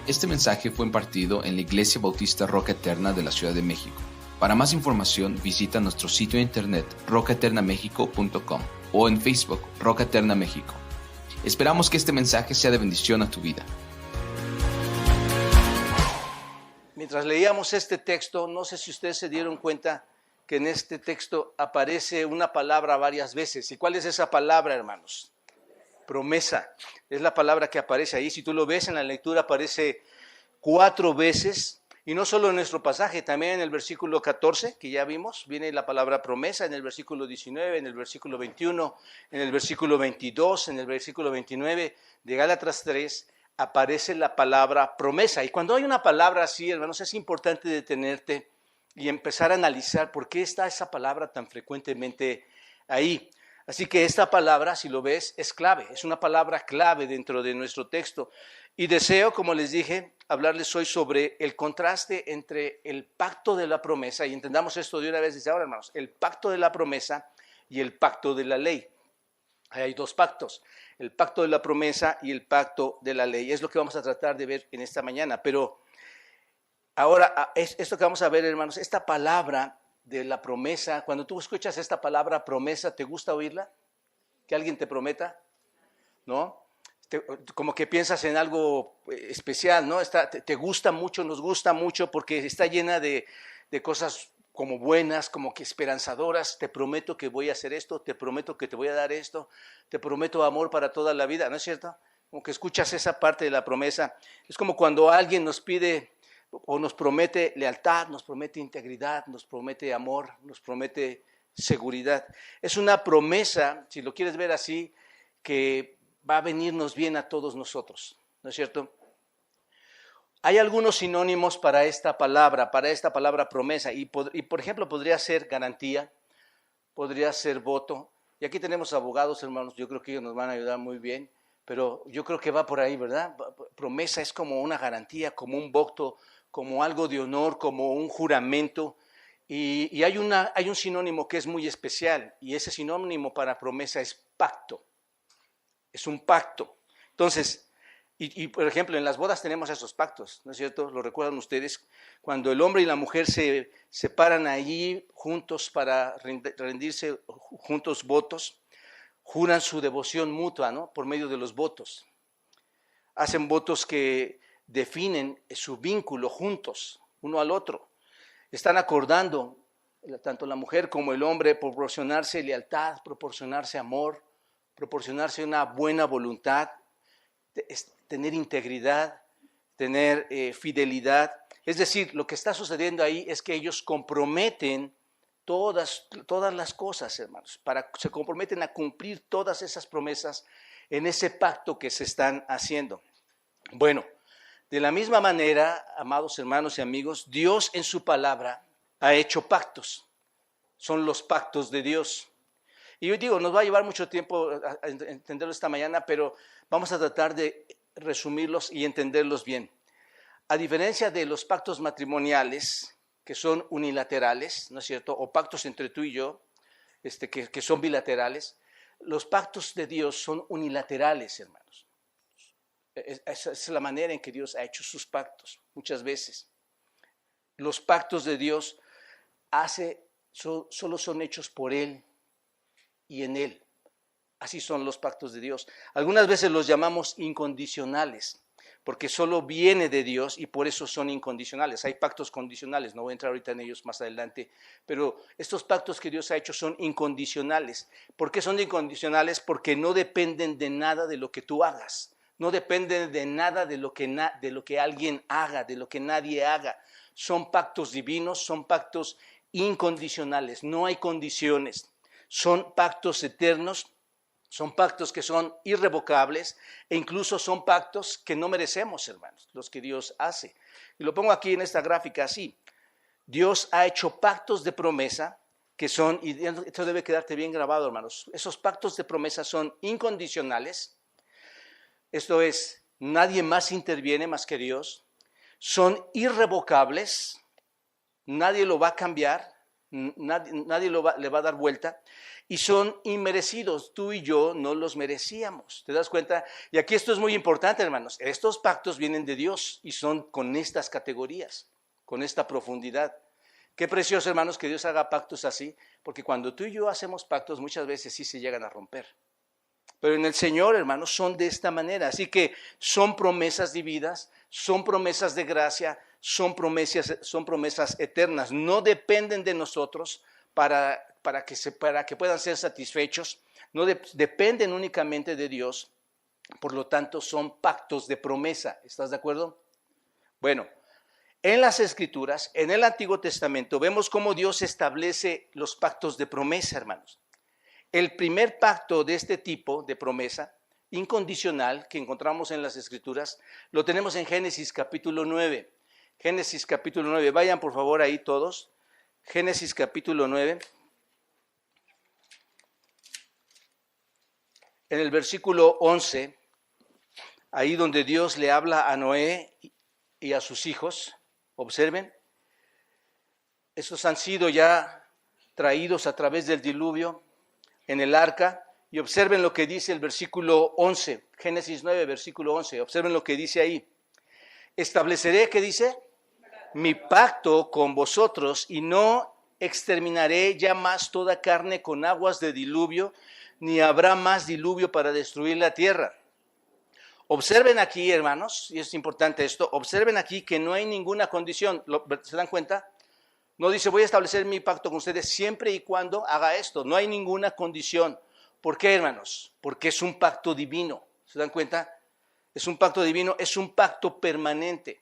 Este mensaje fue impartido en la Iglesia Bautista Roca Eterna de la Ciudad de México. Para más información, visita nuestro sitio de internet rocaeternamexico.com o en Facebook Roca Eterna México. Esperamos que este mensaje sea de bendición a tu vida. Mientras leíamos este texto, no sé si ustedes se dieron cuenta que en este texto aparece una palabra varias veces. ¿Y cuál es esa palabra, hermanos? Promesa. Es la palabra que aparece ahí. Si tú lo ves en la lectura, aparece 4 veces. Y no solo en nuestro pasaje, también en el versículo 14, que ya vimos, viene la palabra promesa, en el versículo 19, en el versículo 21, en el versículo 22, en el versículo 29 de Gálatas 3, aparece la palabra promesa. Y cuando hay una palabra así, hermanos, es importante detenerte y empezar a analizar por qué está esa palabra tan frecuentemente ahí. Así que esta palabra, si lo ves, es clave, es una palabra clave dentro de nuestro texto. Y deseo, como les dije, hablarles hoy sobre el contraste entre el pacto de la promesa, y entendamos esto de una vez desde ahora, hermanos, el pacto de la promesa y el pacto de la ley. Hay 2 pactos, el pacto de la promesa y el pacto de la ley. Es lo que vamos a tratar de ver en esta mañana. Pero ahora, esto que vamos a ver, hermanos, esta palabra de la promesa, cuando tú escuchas esta palabra promesa, ¿te gusta oírla? ¿Que alguien te prometa? ¿No? Como que piensas en algo especial, ¿no? Te gusta mucho, nos gusta mucho porque está llena de cosas como buenas, como que esperanzadoras. Te prometo que voy a hacer esto, te prometo que te voy a dar esto, te prometo amor para toda la vida, ¿no es cierto? Como que escuchas esa parte de la promesa. Es como cuando alguien nos pide o nos promete lealtad, nos promete integridad, nos promete amor, nos promete seguridad. Es una promesa, si lo quieres ver así, que va a venirnos bien a todos nosotros, ¿no es cierto? Hay algunos sinónimos para esta palabra promesa, y por ejemplo podría ser garantía, podría ser voto, y aquí tenemos abogados, hermanos, yo creo que ellos nos van a ayudar muy bien, pero yo creo que va por ahí, ¿verdad? Promesa es como una garantía, como un voto, como algo de honor, como un juramento, y hay un sinónimo que es muy especial, y ese sinónimo para promesa es pacto, es un pacto. Entonces, y por ejemplo, en las bodas tenemos esos pactos, ¿no es cierto? ¿Lo recuerdan ustedes? Cuando el hombre y la mujer se paran allí juntos para rendirse juntos votos, juran su devoción mutua, ¿no? Por medio de los votos. Hacen votos que definen su vínculo juntos, uno al otro. Están acordando, tanto la mujer como el hombre, proporcionarse lealtad, proporcionarse amor, proporcionarse una buena voluntad, tener integridad, tener fidelidad. Es decir, lo que está sucediendo ahí es que ellos comprometen todas las cosas, hermanos, se comprometen a cumplir todas esas promesas en ese pacto que se están haciendo. Bueno, de la misma manera, amados hermanos y amigos, Dios en su palabra ha hecho pactos. Son los pactos de Dios. Y yo digo, nos va a llevar mucho tiempo a entenderlo esta mañana, pero vamos a tratar de resumirlos y entenderlos bien. A diferencia de los pactos matrimoniales, que son unilaterales, ¿no es cierto? O pactos entre tú y yo, que son bilaterales, los pactos de Dios son unilaterales, hermanos. Esa es la manera en que Dios ha hecho sus pactos, muchas veces. Los pactos de Dios solo son hechos por Él y en Él. Así son los pactos de Dios. Algunas veces los llamamos incondicionales, porque solo viene de Dios y por eso son incondicionales. Hay pactos condicionales, no voy a entrar ahorita en ellos más adelante, pero estos pactos que Dios ha hecho son incondicionales. ¿Por qué son incondicionales? Porque no dependen de nada de lo que tú hagas. No dependen de nada de lo que alguien haga, de lo que nadie haga. Son pactos divinos, son pactos incondicionales, no hay condiciones. Son pactos eternos, son pactos que son irrevocables e incluso son pactos que no merecemos, hermanos, los que Dios hace. Y lo pongo aquí en esta gráfica así. Dios ha hecho pactos de promesa que son, y esto debe quedarte bien grabado, hermanos, esos pactos de promesa son incondicionales. Esto es, nadie más interviene más que Dios. Son irrevocables, nadie lo va a cambiar, nadie le va a dar vuelta. y son inmerecidos. Tú y yo no los merecíamos. ¿Te das cuenta? Y aquí esto es muy importante, hermanos. Estos pactos vienen de Dios y son con estas categorías, con esta profundidad. Qué precioso, hermanos, que Dios haga pactos así, porque cuando tú y yo hacemos pactos, muchas veces sí se llegan a romper. Pero en el Señor, hermanos, son de esta manera. Así que son promesas divinas, son promesas de gracia, son promesas eternas. No dependen de nosotros para que puedan ser satisfechos. No dependen únicamente de Dios. Por lo tanto, son pactos de promesa. ¿Estás de acuerdo? Bueno, en las Escrituras, en el Antiguo Testamento, vemos cómo Dios establece los pactos de promesa, hermanos. El primer pacto de este tipo de promesa incondicional que encontramos en las Escrituras lo tenemos en Génesis capítulo 9. Génesis capítulo 9, vayan por favor ahí todos. Génesis capítulo 9. En el versículo 11, ahí donde Dios le habla a Noé y a sus hijos, observen, estos han sido ya traídos a través del diluvio en el arca, y observen lo que dice el versículo 11, Génesis 9, versículo 11, observen lo que dice ahí. Estableceré, ¿qué dice? Mi pacto con vosotros, y no exterminaré ya más toda carne con aguas de diluvio, ni habrá más diluvio para destruir la tierra. Observen aquí, hermanos, y es importante esto, observen aquí que no hay ninguna condición. ¿Se dan cuenta? No dice, voy a establecer mi pacto con ustedes siempre y cuando haga esto. No hay ninguna condición. ¿Por qué, hermanos? Porque es un pacto divino. ¿Se dan cuenta? Es un pacto divino, es un pacto permanente.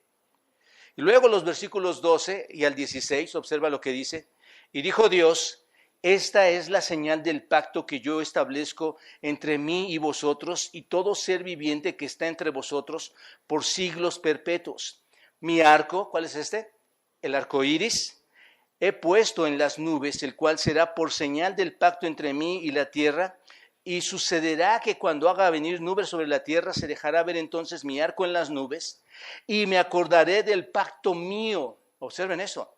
Y luego los versículos 12 y al 16, observa lo que dice. Y dijo Dios, esta es la señal del pacto que yo establezco entre mí y vosotros y todo ser viviente que está entre vosotros por siglos perpetuos. Mi arco, ¿cuál es este? El arco iris. He puesto en las nubes, el cual será por señal del pacto entre mí y la tierra, y sucederá que cuando haga venir nubes sobre la tierra, se dejará ver entonces mi arco en las nubes, y me acordaré del pacto mío, observen eso,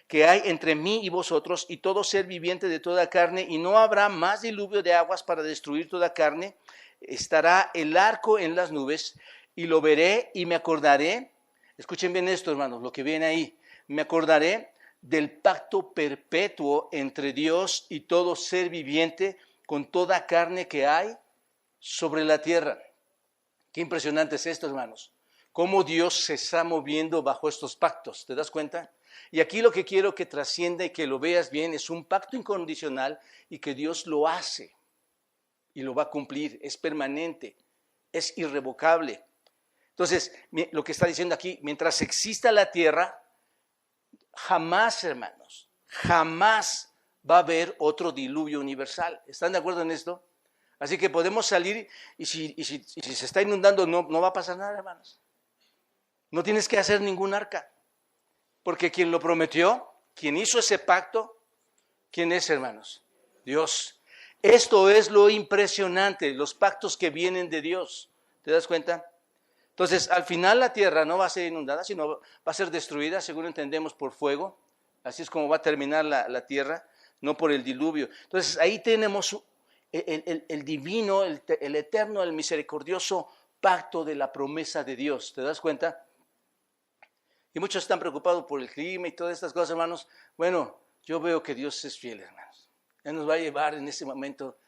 que hay entre mí y vosotros, y todo ser viviente de toda carne, y no habrá más diluvio de aguas para destruir toda carne, estará el arco en las nubes, y lo veré y me acordaré, escuchen bien esto, hermanos, lo que viene ahí, me acordaré del pacto perpetuo entre Dios y todo ser viviente con toda carne que hay sobre la tierra. Qué impresionante es esto, hermanos. Cómo Dios se está moviendo bajo estos pactos, ¿te das cuenta? Y aquí lo que quiero que trascienda y que lo veas bien es un pacto incondicional y que Dios lo hace y lo va a cumplir, es permanente, es irrevocable. Entonces, lo que está diciendo aquí, mientras exista la tierra, jamás, hermanos, jamás va a haber otro diluvio universal. ¿Están de acuerdo en esto? Así que podemos salir y si se está inundando no va a pasar nada, hermanos. No tienes que hacer ningún arca. Porque quien lo prometió, quien hizo ese pacto, ¿quién es, hermanos? Dios. Esto es lo impresionante, los pactos que vienen de Dios. ¿Te das cuenta? Entonces, al final la tierra no va a ser inundada, sino va a ser destruida, según entendemos, por fuego. Así es como va a terminar la tierra, no por el diluvio. Entonces, ahí tenemos el divino, el eterno, el misericordioso pacto de la promesa de Dios. ¿Te das cuenta? Y muchos están preocupados por el clima y todas estas cosas, hermanos. Bueno, yo veo que Dios es fiel, hermanos. Él nos va a llevar en ese momento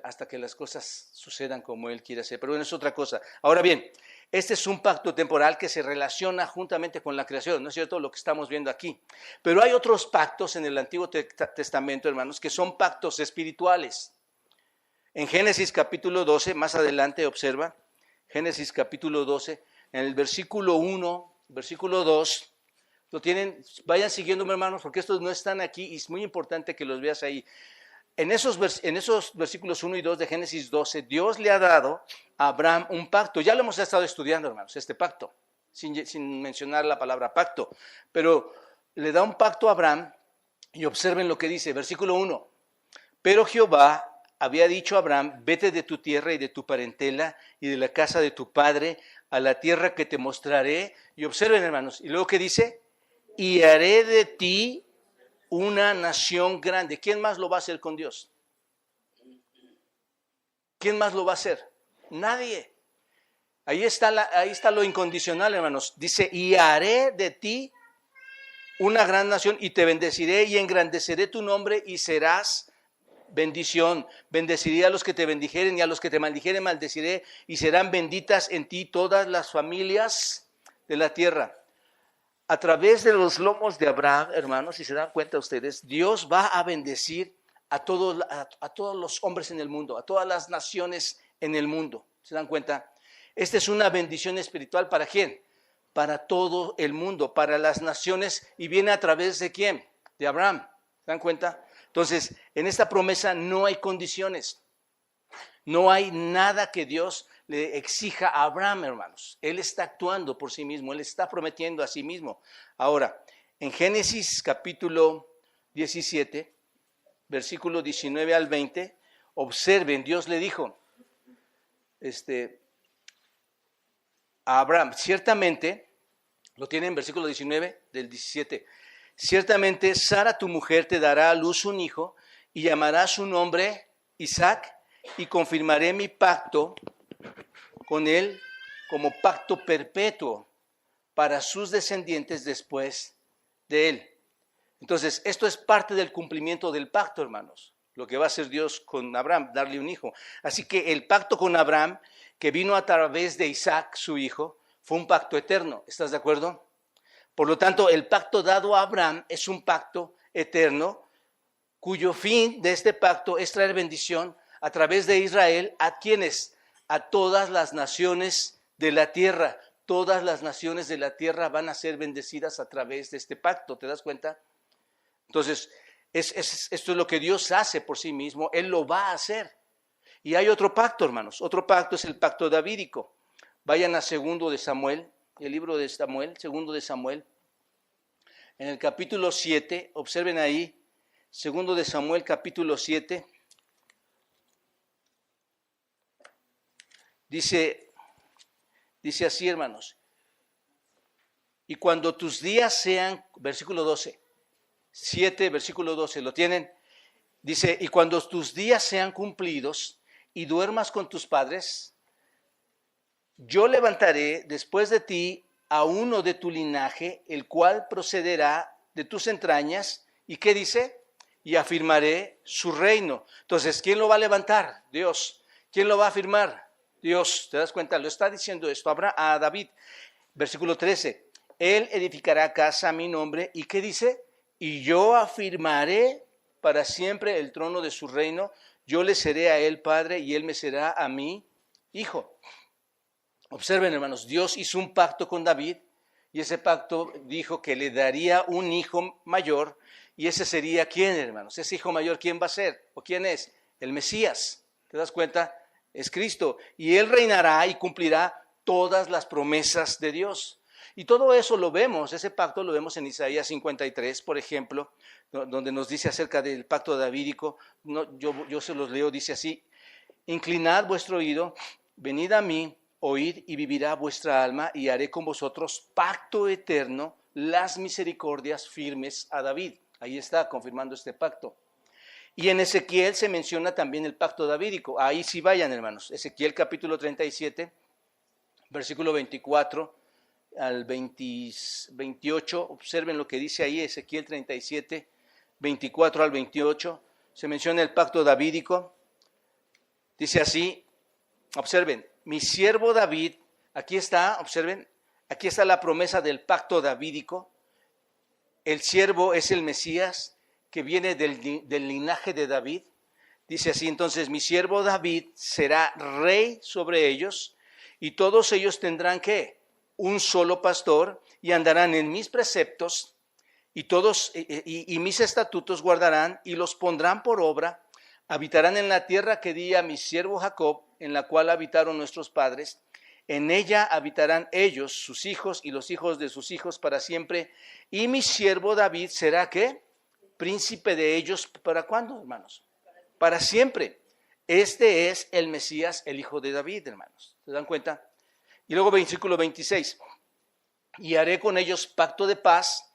hasta que las cosas sucedan como Él quiere hacer. Pero bueno, es otra cosa. Ahora bien, este es un pacto temporal que se relaciona juntamente con la creación, ¿no es cierto? Lo que estamos viendo aquí. Pero hay otros pactos en el Antiguo Testamento, hermanos, que son pactos espirituales. En Génesis capítulo 12, más adelante observa, Génesis capítulo 12, en el versículo 1, versículo 2, lo tienen, vayan siguiéndome, hermanos, porque estos no están aquí y es muy importante que los veas ahí. En esos versículos 1 y 2 de Génesis 12, Dios le ha dado a Abraham un pacto. Ya lo hemos estado estudiando, hermanos, este pacto, sin mencionar la palabra pacto. Pero le da un pacto a Abraham y observen lo que dice, versículo 1. Pero Jehová había dicho a Abraham, vete de tu tierra y de tu parentela y de la casa de tu padre a la tierra que te mostraré. Y observen, hermanos, y luego ¿qué dice? Y haré de ti una nación grande. ¿Quién más lo va a hacer con Dios? ¿Quién más lo va a hacer? Nadie. Ahí está lo incondicional, hermanos. Dice, y haré de ti una gran nación y te bendeciré y engrandeceré tu nombre y serás bendición. Bendeciré a los que te bendijeren y a los que te maldijeren maldeciré y serán benditas en ti todas las familias de la tierra. A través de los lomos de Abraham, hermanos, si se dan cuenta ustedes, Dios va a bendecir a todos los hombres en el mundo, a todas las naciones en el mundo. ¿Se dan cuenta? Esta es una bendición espiritual ¿para quién? Para todo el mundo, para las naciones, y viene a través de ¿quién? De Abraham. ¿Se dan cuenta? Entonces, en esta promesa no hay condiciones. No hay nada que Dios le exija a Abraham, hermanos. Él está actuando por sí mismo, él está prometiendo a sí mismo. Ahora, en Génesis capítulo 17, versículo 19 al 20, observen, Dios le dijo a Abraham, ciertamente, lo tiene en versículo 19 del 17, ciertamente Sara tu mujer te dará a luz un hijo y llamará su nombre Isaac y confirmaré mi pacto con él como pacto perpetuo para sus descendientes después de él. Entonces, esto es parte del cumplimiento del pacto, hermanos, lo que va a hacer Dios con Abraham, darle un hijo. Así que el pacto con Abraham, que vino a través de Isaac, su hijo, fue un pacto eterno. ¿Estás de acuerdo? Por lo tanto, el pacto dado a Abraham es un pacto eterno, cuyo fin de este pacto es traer bendición a través de Israel. ¿A quiénes? A todas las naciones de la tierra. Todas las naciones de la tierra van a ser bendecidas a través de este pacto. ¿Te das cuenta? Entonces, esto es lo que Dios hace por sí mismo. Él lo va a hacer. Y hay otro pacto, hermanos. Otro pacto es el pacto davídico. Vayan a 2 de Samuel, el libro de Samuel, 2 de Samuel. En el capítulo 7, observen ahí, 2 de Samuel, capítulo 7. Dice así, hermanos. Y cuando tus días sean, versículo 12, 7, versículo 12, ¿lo tienen? Dice, y cuando tus días sean cumplidos y duermas con tus padres, yo levantaré después de ti a uno de tu linaje, el cual procederá de tus entrañas. ¿Y qué dice? Y afirmaré su reino. Entonces, ¿quién lo va a levantar? Dios. ¿Quién lo va a afirmar? Dios. ¿Te das cuenta? Lo está diciendo esto a David. Versículo 13. Él edificará casa a mi nombre. ¿Y qué dice? Y yo afirmaré para siempre el trono de su reino. Yo le seré a él padre y él me será a mí hijo. Observen, hermanos, Dios hizo un pacto con David y ese pacto dijo que le daría un hijo mayor y ese sería ¿quién, hermanos? Ese hijo mayor, ¿quién va a ser? ¿O quién es? El Mesías. ¿Te das cuenta? Es Cristo. Y él reinará y cumplirá todas las promesas de Dios. Y todo eso lo vemos, ese pacto lo vemos en Isaías 53, por ejemplo, donde nos dice acerca del pacto davídico. Yo se los leo, dice así: inclinad vuestro oído, venid a mí, oíd y vivirá vuestra alma, y haré con vosotros pacto eterno, las misericordias firmes a David. Ahí está confirmando este pacto. Y en Ezequiel se menciona también el pacto davídico. Ahí sí vayan, hermanos. Ezequiel capítulo 37, versículo 24 al 28. Observen lo que dice ahí, Ezequiel 37, 24 al 28. Se menciona el pacto davídico. Dice así, observen, mi siervo David, aquí está, observen, aquí está la promesa del pacto davídico. El siervo es el Mesías que viene del linaje de David. Dice así, entonces, mi siervo David será rey sobre ellos y todos ellos tendrán ¿qué? Un solo pastor y andarán en mis preceptos y mis estatutos guardarán y los pondrán por obra. Habitarán en la tierra que di a mi siervo Jacob, en la cual habitaron nuestros padres. En ella habitarán ellos, sus hijos y los hijos de sus hijos para siempre. Y mi siervo David será ¿qué? Príncipe de ellos. ¿Para cuándo, hermanos? Para siempre. Este es el Mesías, el hijo de David, hermanos. ¿Se dan cuenta? Y luego versículo 26. Y haré con ellos pacto de paz,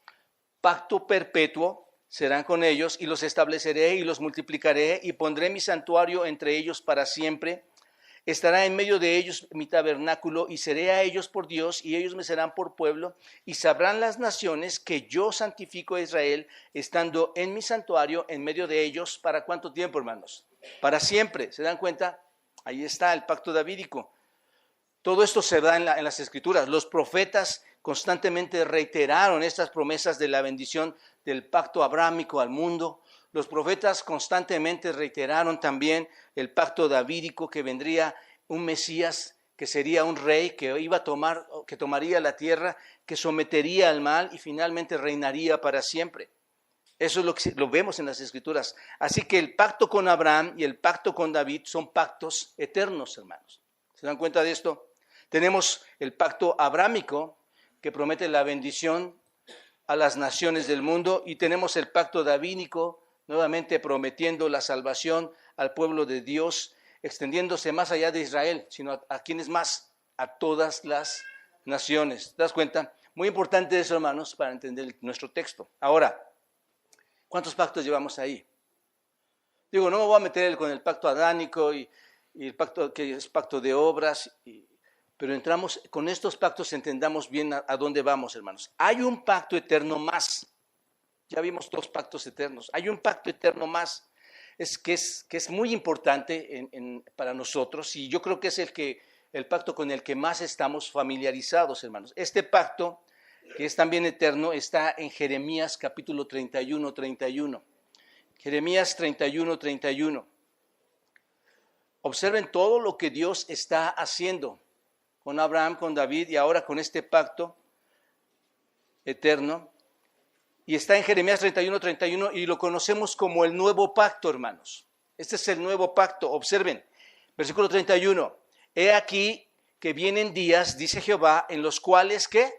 pacto perpetuo. Serán con ellos y los estableceré y los multiplicaré y pondré mi santuario entre ellos para siempre estará en medio de ellos mi tabernáculo, y seré a ellos por Dios, y ellos me serán por pueblo, y sabrán las naciones que yo santifico a Israel, estando en mi santuario en medio de ellos. ¿Para cuánto tiempo, hermanos? Para siempre. ¿Se dan cuenta? Ahí está el pacto davídico. Todo esto se da en las Escrituras. Los profetas constantemente reiteraron estas promesas de la bendición del pacto abrámico al mundo. Los profetas constantemente reiteraron también el pacto davídico, que vendría un Mesías, que sería un rey, que tomaría la tierra, que sometería al mal y finalmente reinaría para siempre. Eso es lo vemos en las Escrituras. Así que el pacto con Abraham y el pacto con David son pactos eternos, hermanos. ¿Se dan cuenta de esto? Tenemos el pacto abrámico, que promete la bendición a las naciones del mundo, y tenemos el pacto davídico, nuevamente prometiendo la salvación al pueblo de Dios, extendiéndose más allá de Israel, sino a quienes más, a todas las naciones. ¿Te das cuenta? Muy importante eso, hermanos, para entender nuestro texto. Ahora, ¿cuántos pactos llevamos ahí? Digo, no me voy a meter con el pacto adánico y el pacto que es pacto de obras, pero entramos con estos pactos, entendamos bien a dónde vamos, hermanos. Hay un pacto eterno más. Ya vimos 2 pactos eternos. Hay un pacto eterno más, que es muy importante para nosotros, y yo creo que es el pacto con el que más estamos familiarizados, hermanos. Este pacto, que es también eterno, está en Jeremías capítulo 31. Jeremías 31. Observen todo lo que Dios está haciendo con Abraham, con David, y ahora con este pacto eterno. Y está en Jeremías 31, y lo conocemos como el nuevo pacto, hermanos. Este es el nuevo pacto. Observen, versículo 31. He aquí que vienen días, dice Jehová, en los cuales, ¿qué?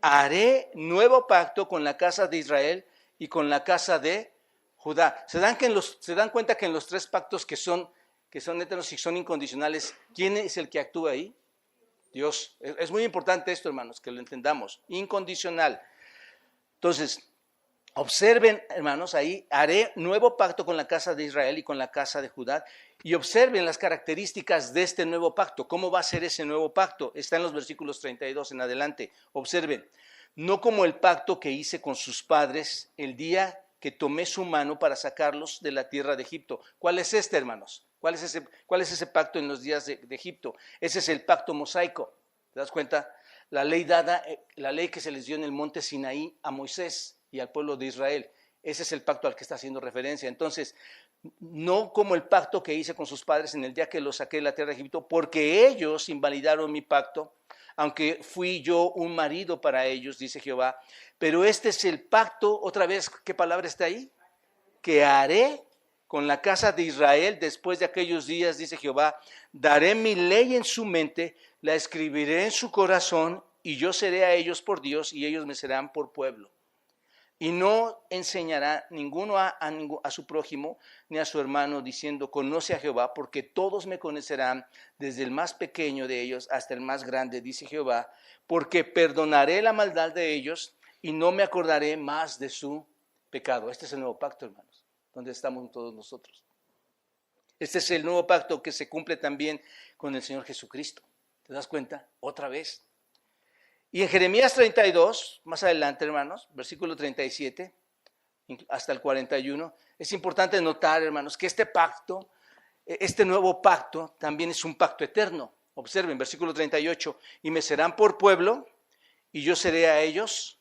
Haré nuevo pacto con la casa de Israel y con la casa de Judá. ¿Se dan cuenta que en los 3 pactos que son eternos y son incondicionales, quién es el que actúa ahí? Dios. Es muy importante esto, hermanos, que lo entendamos. Incondicional. Entonces, observen, hermanos, ahí, haré nuevo pacto con la casa de Israel y con la casa de Judá, y observen las características de este nuevo pacto. ¿Cómo va a ser ese nuevo pacto? Está en los versículos 32 en adelante. Observen, no como el pacto que hice con sus padres el día que tomé su mano para sacarlos de la tierra de Egipto. ¿Cuál es este, hermanos? ¿Cuál es ese pacto en los días de Egipto? Ese es el pacto mosaico. ¿Te das cuenta? La ley que se les dio en el monte Sinaí a Moisés y al pueblo de Israel. Ese es el pacto al que está haciendo referencia. Entonces, no como el pacto que hice con sus padres en el día que los saqué de la tierra de Egipto, porque ellos invalidaron mi pacto, aunque fui yo un marido para ellos, dice Jehová. Pero este es el pacto, otra vez, ¿qué palabra está ahí? Que haré con la casa de Israel después de aquellos días, dice Jehová. Daré mi ley en su mente, la escribiré en su corazón, y yo seré a ellos por Dios, y ellos me serán por pueblo. Y no enseñará ninguno a su prójimo ni a su hermano, diciendo, conoce a Jehová, porque todos me conocerán, desde el más pequeño de ellos hasta el más grande, dice Jehová, porque perdonaré la maldad de ellos y no me acordaré más de su pecado. Este es el nuevo pacto, hermanos, donde estamos todos nosotros. Este es el nuevo pacto que se cumple también con el Señor Jesucristo. ¿Te das cuenta? Otra vez. Y en Jeremías 32, más adelante, hermanos, versículo 37 hasta el 41, es importante notar, hermanos, que este pacto, este nuevo pacto, también es un pacto eterno. Observen, versículo 38, y me serán por pueblo, y yo seré a ellos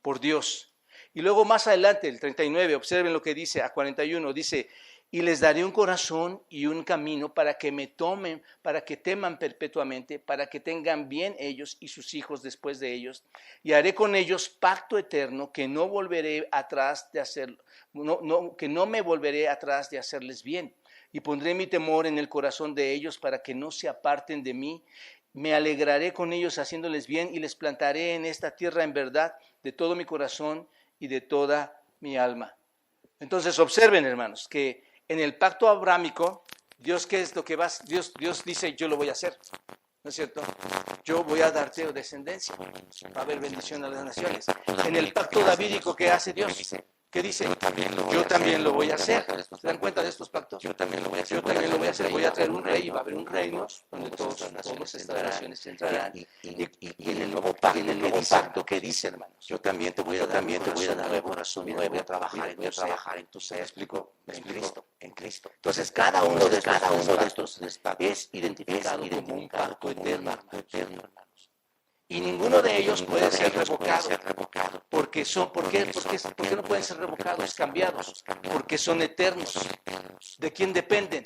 por Dios. Y luego más adelante, el 39, observen lo que dice, a 41, dice, y les daré un corazón y un camino para que me tomen, para que teman perpetuamente, para que tengan bien ellos y sus hijos después de ellos. Y haré con ellos pacto eterno que no volveré atrás de hacer, que no me volveré atrás de hacerles bien. Y pondré mi temor en el corazón de ellos para que no se aparten de mí. Me alegraré con ellos haciéndoles bien y les plantaré en esta tierra en verdad de todo mi corazón y de toda mi alma. Entonces observen, hermanos, que en el pacto abrámico, Dios, ¿qué es lo que va? Dios dice, yo lo voy a hacer, ¿no es cierto? Yo voy a darte descendencia, va a haber bendición a las naciones. En el pacto davídico, ¿qué hace Dios? ¿Qué dice? Yo también lo voy a hacer. ¿Se dan cuenta de estos pactos? Yo también lo voy a hacer. Voy a traer un rey y va a haber un reino donde todas estas naciones entrarán. Y en el nuevo pacto, ¿qué dice, hermanos? Yo también te voy a dar un nuevo corazón y voy a trabajar en tu ser. ¿Me explico? En Cristo. Entonces, cada uno de estos es identificado como un pacto eterno, hermanos. Y ninguno de ellos puede ser revocado. ¿Por qué no pueden ser revocados, cambiados? Porque son eternos. ¿De quién dependen?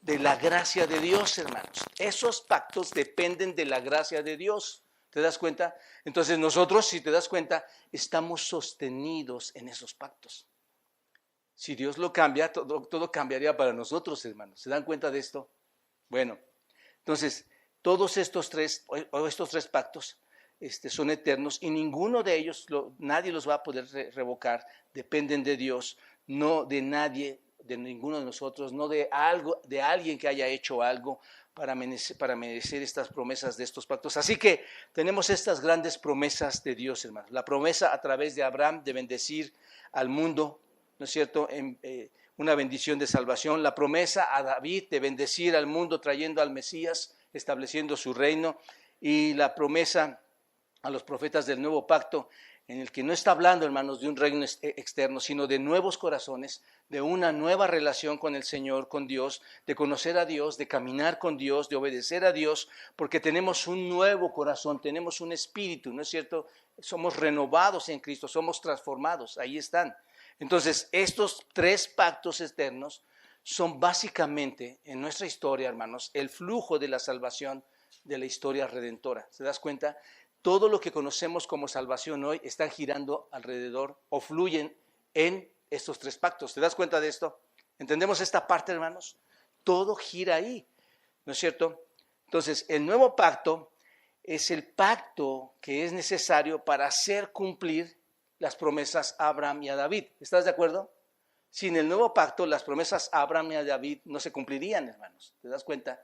De la gracia de Dios, hermanos. Esos pactos dependen de la gracia de Dios. ¿Te das cuenta? Entonces nosotros, si te das cuenta, estamos sostenidos en esos pactos. Si Dios lo cambia, todo cambiaría para nosotros, hermanos. ¿Se dan cuenta de esto? Bueno, entonces, todos estos tres pactos son eternos y ninguno de ellos, nadie los va a poder revocar. Dependen de Dios, no de nadie, de ninguno de nosotros, no de alguien que haya hecho algo para merecer estas promesas de estos pactos. Así que tenemos estas grandes promesas de Dios, hermanos. La promesa a través de Abraham de bendecir al mundo, ¿no es cierto?, una bendición de salvación. La promesa a David de bendecir al mundo trayendo al Mesías, estableciendo su reino. Y la promesa a los profetas del nuevo pacto, en el que no está hablando, hermanos, de un reino externo, sino de nuevos corazones, de una nueva relación con el Señor, con Dios, de conocer a Dios, de caminar con Dios, de obedecer a Dios, porque tenemos un nuevo corazón, tenemos un espíritu, ¿no es cierto? Somos renovados en Cristo, somos transformados, ahí están. Entonces, estos tres pactos eternos son básicamente, en nuestra historia, hermanos, el flujo de la salvación de la historia redentora. ¿Se das cuenta? Todo lo que conocemos como salvación hoy están girando alrededor o fluyen en estos tres pactos. ¿Te das cuenta de esto? ¿Entendemos esta parte, hermanos? Todo gira ahí, ¿no es cierto? Entonces, el nuevo pacto es el pacto que es necesario para hacer cumplir las promesas a Abraham y a David. ¿Estás de acuerdo? Sin el nuevo pacto, las promesas a Abraham y a David no se cumplirían, hermanos. ¿Te das cuenta?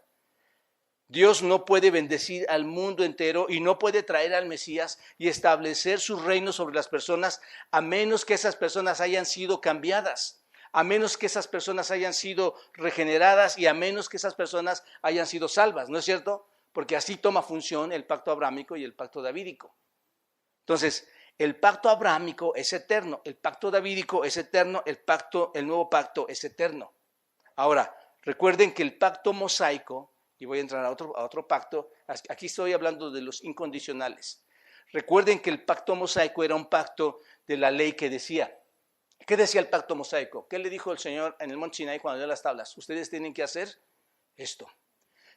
Dios no puede bendecir al mundo entero y no puede traer al Mesías y establecer su reino sobre las personas a menos que esas personas hayan sido cambiadas, a menos que esas personas hayan sido regeneradas y a menos que esas personas hayan sido salvas, ¿no es cierto? Porque así toma función el pacto abrámico y el pacto davídico. Entonces, el pacto abrámico es eterno, el pacto davídico es eterno, el nuevo pacto es eterno. Ahora, recuerden que el pacto mosaico, y voy a entrar a otro pacto, aquí estoy hablando de los incondicionales. Recuerden que el pacto mosaico era un pacto de la ley que decía. ¿Qué decía el pacto mosaico? ¿Qué le dijo el Señor en el monte Sinaí cuando dio las tablas? Ustedes tienen que hacer esto,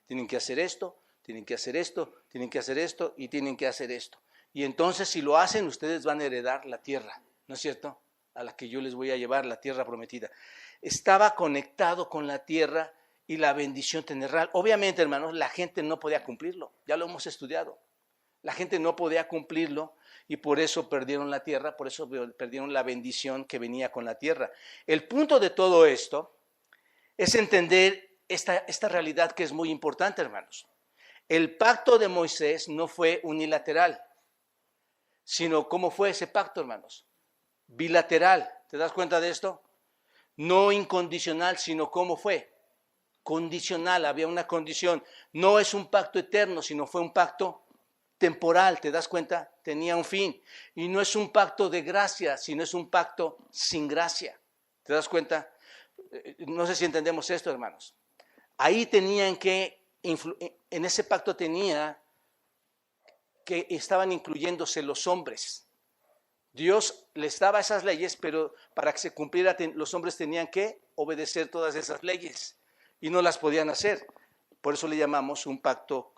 tienen que hacer esto, tienen que hacer esto, tienen que hacer esto y tienen que hacer esto. Y entonces si lo hacen, ustedes van a heredar la tierra, ¿no es cierto? A la que yo les voy a llevar, la tierra prometida. Estaba conectado con la tierra y la bendición terrenal. Obviamente, hermanos, la gente no podía cumplirlo, ya lo hemos estudiado. La gente no podía cumplirlo y por eso perdieron la tierra, por eso perdieron la bendición que venía con la tierra. El punto de todo esto es entender esta realidad que es muy importante, hermanos. El pacto de Moisés no fue unilateral, sino ¿cómo fue ese pacto, hermanos? Bilateral. ¿Te das cuenta de esto? No incondicional, sino ¿cómo fue? Condicional, había una condición. No es un pacto eterno, sino fue un pacto temporal, ¿te das cuenta? Tenía un fin. Y no es un pacto de gracia, sino es un pacto sin gracia. ¿Te das cuenta? No sé si entendemos esto, hermanos. Ahí tenían que, en ese pacto tenía que estaban incluyéndose los hombres. Dios les daba esas leyes, pero para que se cumpliera, los hombres tenían que obedecer todas esas leyes. Y no las podían hacer. Por eso le llamamos un pacto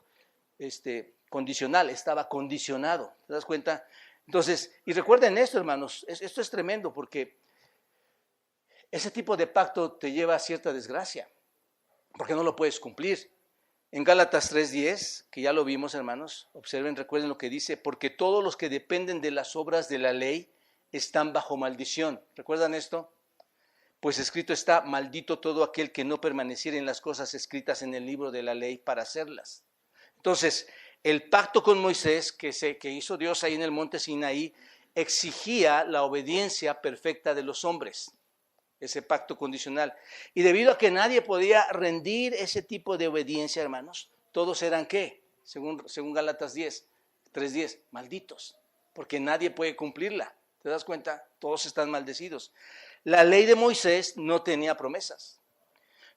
condicional, estaba condicionado. ¿Te das cuenta? Entonces, y recuerden esto, hermanos, esto es tremendo porque ese tipo de pacto te lleva a cierta desgracia, porque no lo puedes cumplir. En Gálatas 3:10, que ya lo vimos, hermanos, observen, recuerden lo que dice, porque todos los que dependen de las obras de la ley están bajo maldición. ¿Recuerdan esto? Pues escrito está, maldito todo aquel que no permaneciera en las cosas escritas en el libro de la ley para hacerlas. Entonces, el pacto con Moisés que hizo Dios ahí en el monte Sinaí exigía la obediencia perfecta de los hombres, ese pacto condicional. Y debido a que nadie podía rendir ese tipo de obediencia, hermanos, todos eran ¿qué? Según Gálatas 3:10, malditos, porque nadie puede cumplirla. ¿Te das cuenta? Todos están maldecidos. La ley de Moisés no tenía promesas.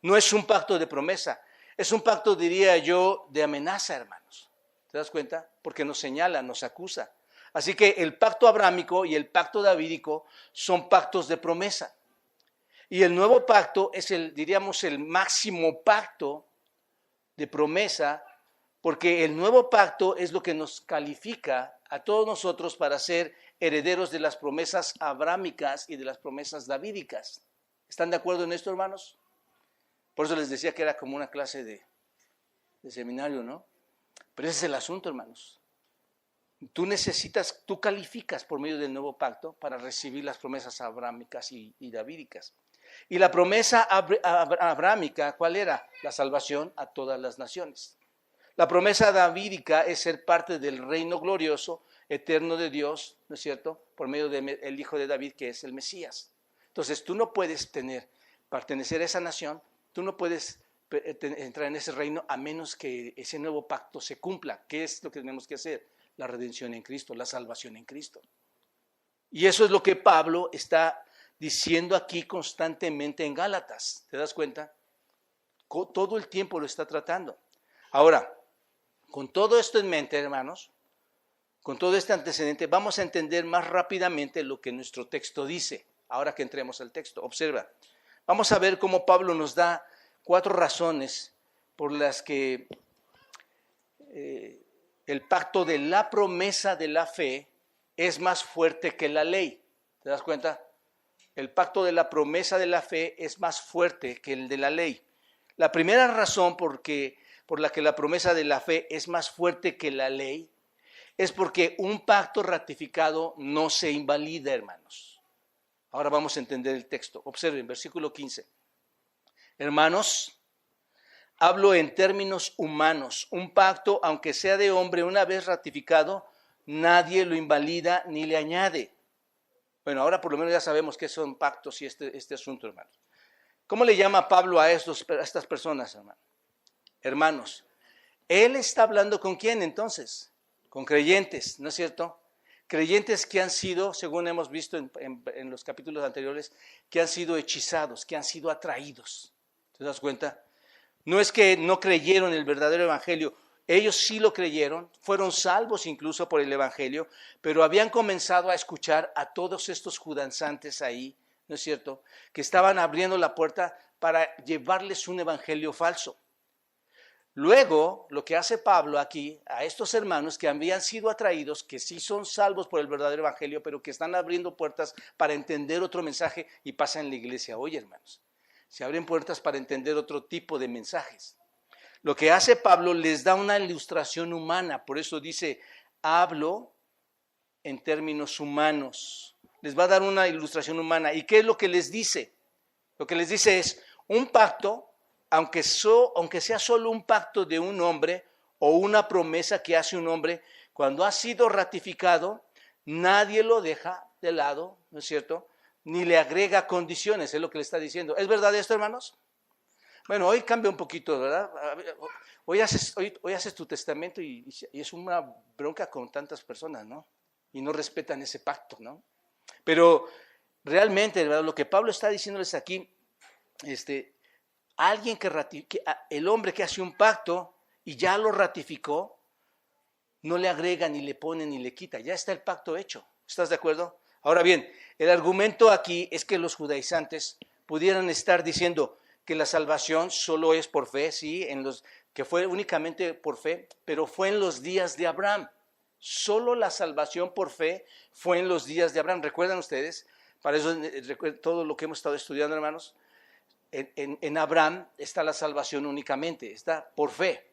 No es un pacto de promesa, es un pacto, diría yo, de amenaza, hermanos. ¿Te das cuenta? Porque nos señala, nos acusa. Así que el pacto abrámico y el pacto davídico son pactos de promesa. Y el nuevo pacto es diríamos, el máximo pacto de promesa, porque el nuevo pacto es lo que nos califica a todos nosotros para ser herederos de las promesas abrámicas y de las promesas davídicas. ¿Están de acuerdo en esto, hermanos? Por eso les decía que era como una clase de seminario, ¿no? Pero ese es el asunto, hermanos. Tú calificas por medio del nuevo pacto para recibir las promesas abrámicas y davídicas. Y la promesa abrámica, ¿cuál era? La salvación a todas las naciones. La promesa davídica es ser parte del reino glorioso, eterno de Dios, ¿no es cierto? Por medio del hijo de David, que es el Mesías. Entonces, tú no puedes pertenecer a esa nación, tú no puedes entrar en ese reino a menos que ese nuevo pacto se cumpla. ¿Qué es lo que tenemos que hacer? La redención en Cristo, la salvación en Cristo. Y eso es lo que Pablo está diciendo aquí constantemente en Gálatas. ¿Te das cuenta? Todo el tiempo lo está tratando. Ahora, con todo esto en mente, hermanos, con todo este antecedente, vamos a entender más rápidamente lo que nuestro texto dice. Ahora que entremos al texto, observa. Vamos a ver cómo Pablo nos da 4 razones por las que el pacto de la promesa de la fe es más fuerte que la ley. ¿Te das cuenta? El pacto de la promesa de la fe es más fuerte que el de la ley. La primera razón por la que la promesa de la fe es más fuerte que la ley es porque un pacto ratificado no se invalida, hermanos. Ahora vamos a entender el texto. Observen, versículo 15. Hermanos, hablo en términos humanos. Un pacto, aunque sea de hombre, una vez ratificado, nadie lo invalida ni le añade. Bueno, ahora por lo menos ya sabemos qué son pactos y este asunto, hermanos. ¿Cómo le llama Pablo a estas personas, hermano? Hermanos. Él está hablando ¿con quién entonces? Con creyentes, ¿no es cierto? Creyentes que han sido, según hemos visto en los capítulos anteriores, que han sido hechizados, que han sido atraídos. ¿Te das cuenta? No es que no creyeron el verdadero evangelio. Ellos sí lo creyeron, fueron salvos incluso por el evangelio, pero habían comenzado a escuchar a todos estos judaizantes ahí, ¿no es cierto?, que estaban abriendo la puerta para llevarles un evangelio falso. Luego, lo que hace Pablo aquí a estos hermanos que habían sido atraídos, que sí son salvos por el verdadero evangelio, pero que están abriendo puertas para entender otro mensaje, y pasa en la iglesia hoy, hermanos. Se abren puertas para entender otro tipo de mensajes. Lo que hace Pablo les da una ilustración humana, por eso dice, hablo en términos humanos. Les va a dar una ilustración humana. ¿Y qué es lo que les dice? Lo que les dice es, un pacto, aunque sea solo un pacto de un hombre o una promesa que hace un hombre, cuando ha sido ratificado, nadie lo deja de lado, ¿no es cierto?, ni le agrega condiciones, es lo que le está diciendo. ¿Es verdad esto, hermanos? Bueno, hoy cambia un poquito, ¿verdad? Hoy haces tu testamento y es una bronca con tantas personas, ¿no? Y no respetan ese pacto, ¿no? Pero realmente, ¿verdad?, lo que Pablo está diciéndoles aquí, el hombre que hace un pacto y ya lo ratificó, no le agrega, ni le pone, ni le quita. Ya está el pacto hecho. ¿Estás de acuerdo? Ahora bien, el argumento aquí es que los judaizantes pudieran estar diciendo que la salvación solo es por fe, sí, que fue únicamente por fe, pero fue en los días de Abraham. Solo la salvación por fe fue en los días de Abraham. ¿Recuerdan ustedes? Para eso, todo lo que hemos estado estudiando, hermanos, en Abraham está la salvación únicamente, está por fe,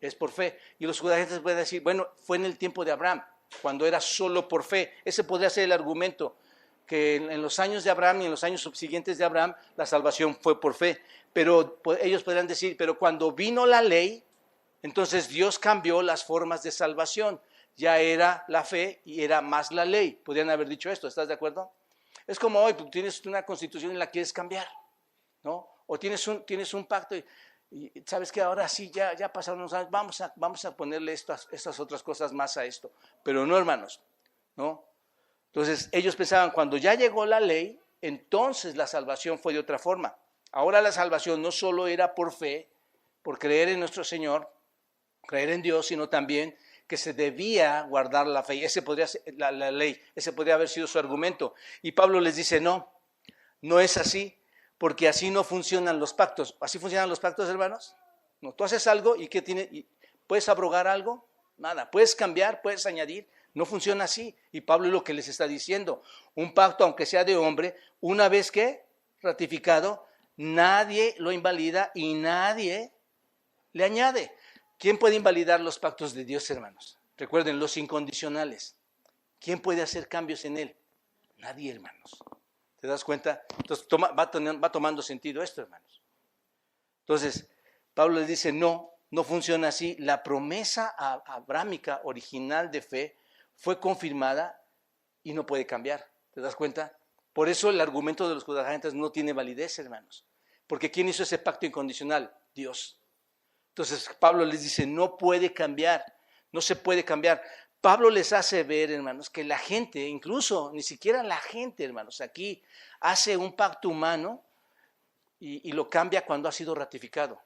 es por fe. Y los judaizantes pueden decir, bueno, fue en el tiempo de Abraham, cuando era solo por fe. Ese podría ser el argumento, que en los años de Abraham y en los años subsiguientes de Abraham, la salvación fue por fe. Pero ellos podrían decir, pero cuando vino la ley, entonces Dios cambió las formas de salvación. ya era la fe y era más la ley. Podrían haber dicho esto, ¿estás de acuerdo? Es como hoy, tú tienes una constitución y la quieres cambiar, ¿no? O tienes un pacto y sabes que ahora sí, ya pasaron unos años, vamos a ponerle estas otras cosas más a esto. Pero no, hermanos, ¿no? Entonces ellos pensaban, cuando ya llegó la ley, entonces la salvación fue de otra forma. Ahora la salvación no solo era por fe, por creer en nuestro Señor, creer en Dios, sino también que se debía guardar la fe. Ese podría ser la ley, ese podría haber sido su argumento. Y Pablo les dice, no es así, porque así no funcionan los pactos. ¿Así funcionan los pactos, hermanos? No, tú haces algo y ¿qué tiene? ¿Puedes abrogar algo? Nada. ¿Puedes cambiar? ¿Puedes añadir? No funciona así. Y Pablo es lo que les está diciendo. Un pacto, aunque sea de hombre, una vez que ratificado, nadie lo invalida y nadie le añade. ¿Quién puede invalidar los pactos de Dios, hermanos? Recuerden, los incondicionales. ¿Quién puede hacer cambios en él? Nadie, hermanos. ¿Te das cuenta? Entonces va tomando sentido esto, hermanos. Entonces, Pablo les dice, no funciona así. La promesa abrámica original de fe fue confirmada y no puede cambiar. ¿Te das cuenta? Por eso el argumento de los judaizantes no tiene validez, hermanos. Porque ¿quién hizo ese pacto incondicional? Dios. Entonces Pablo les dice, no puede cambiar, no se puede cambiar. Pablo les hace ver, hermanos, que la gente, incluso ni siquiera la gente, hermanos, aquí hace un pacto humano y lo cambia cuando ha sido ratificado.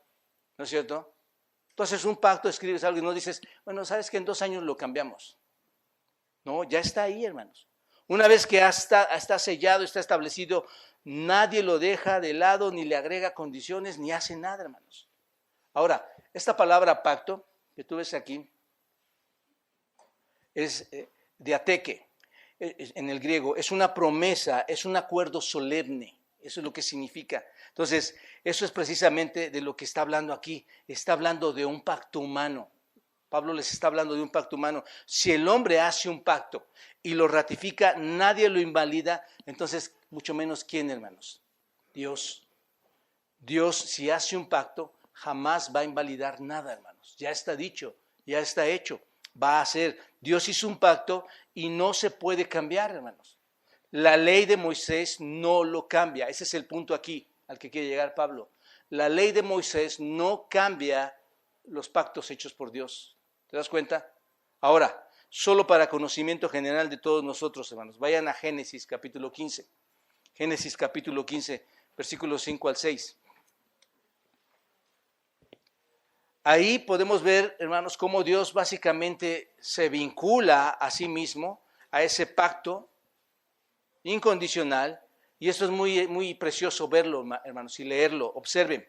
¿No es cierto? Tú haces un pacto, escribes algo y no dices, bueno, sabes que en 2 años lo cambiamos. No, ya está ahí, hermanos. Una vez que está sellado, está establecido, nadie lo deja de lado, ni le agrega condiciones, ni hace nada, hermanos. Ahora, esta palabra pacto que tú ves aquí es diateque, en el griego, es una promesa, es un acuerdo solemne, eso es lo que significa. Entonces, eso es precisamente de lo que está hablando aquí, está hablando de un pacto humano. Pablo les está hablando de un pacto humano. Si el hombre hace un pacto y lo ratifica, nadie lo invalida, entonces mucho menos ¿quién, hermanos? Dios. Dios, si hace un pacto, jamás va a invalidar nada, hermanos. Ya está dicho, ya está hecho. Va a ser. Dios hizo un pacto y no se puede cambiar, hermanos. La ley de Moisés no lo cambia. Ese es el punto aquí al que quiere llegar Pablo. La ley de Moisés no cambia los pactos hechos por Dios. ¿Te das cuenta? Ahora, solo para conocimiento general de todos nosotros, hermanos, vayan a Génesis capítulo 15. Génesis capítulo 15, versículos 5 al 6. Ahí podemos ver, hermanos, cómo Dios básicamente se vincula a sí mismo, a ese pacto incondicional, y esto es muy, muy precioso verlo, hermanos, y leerlo. Observen,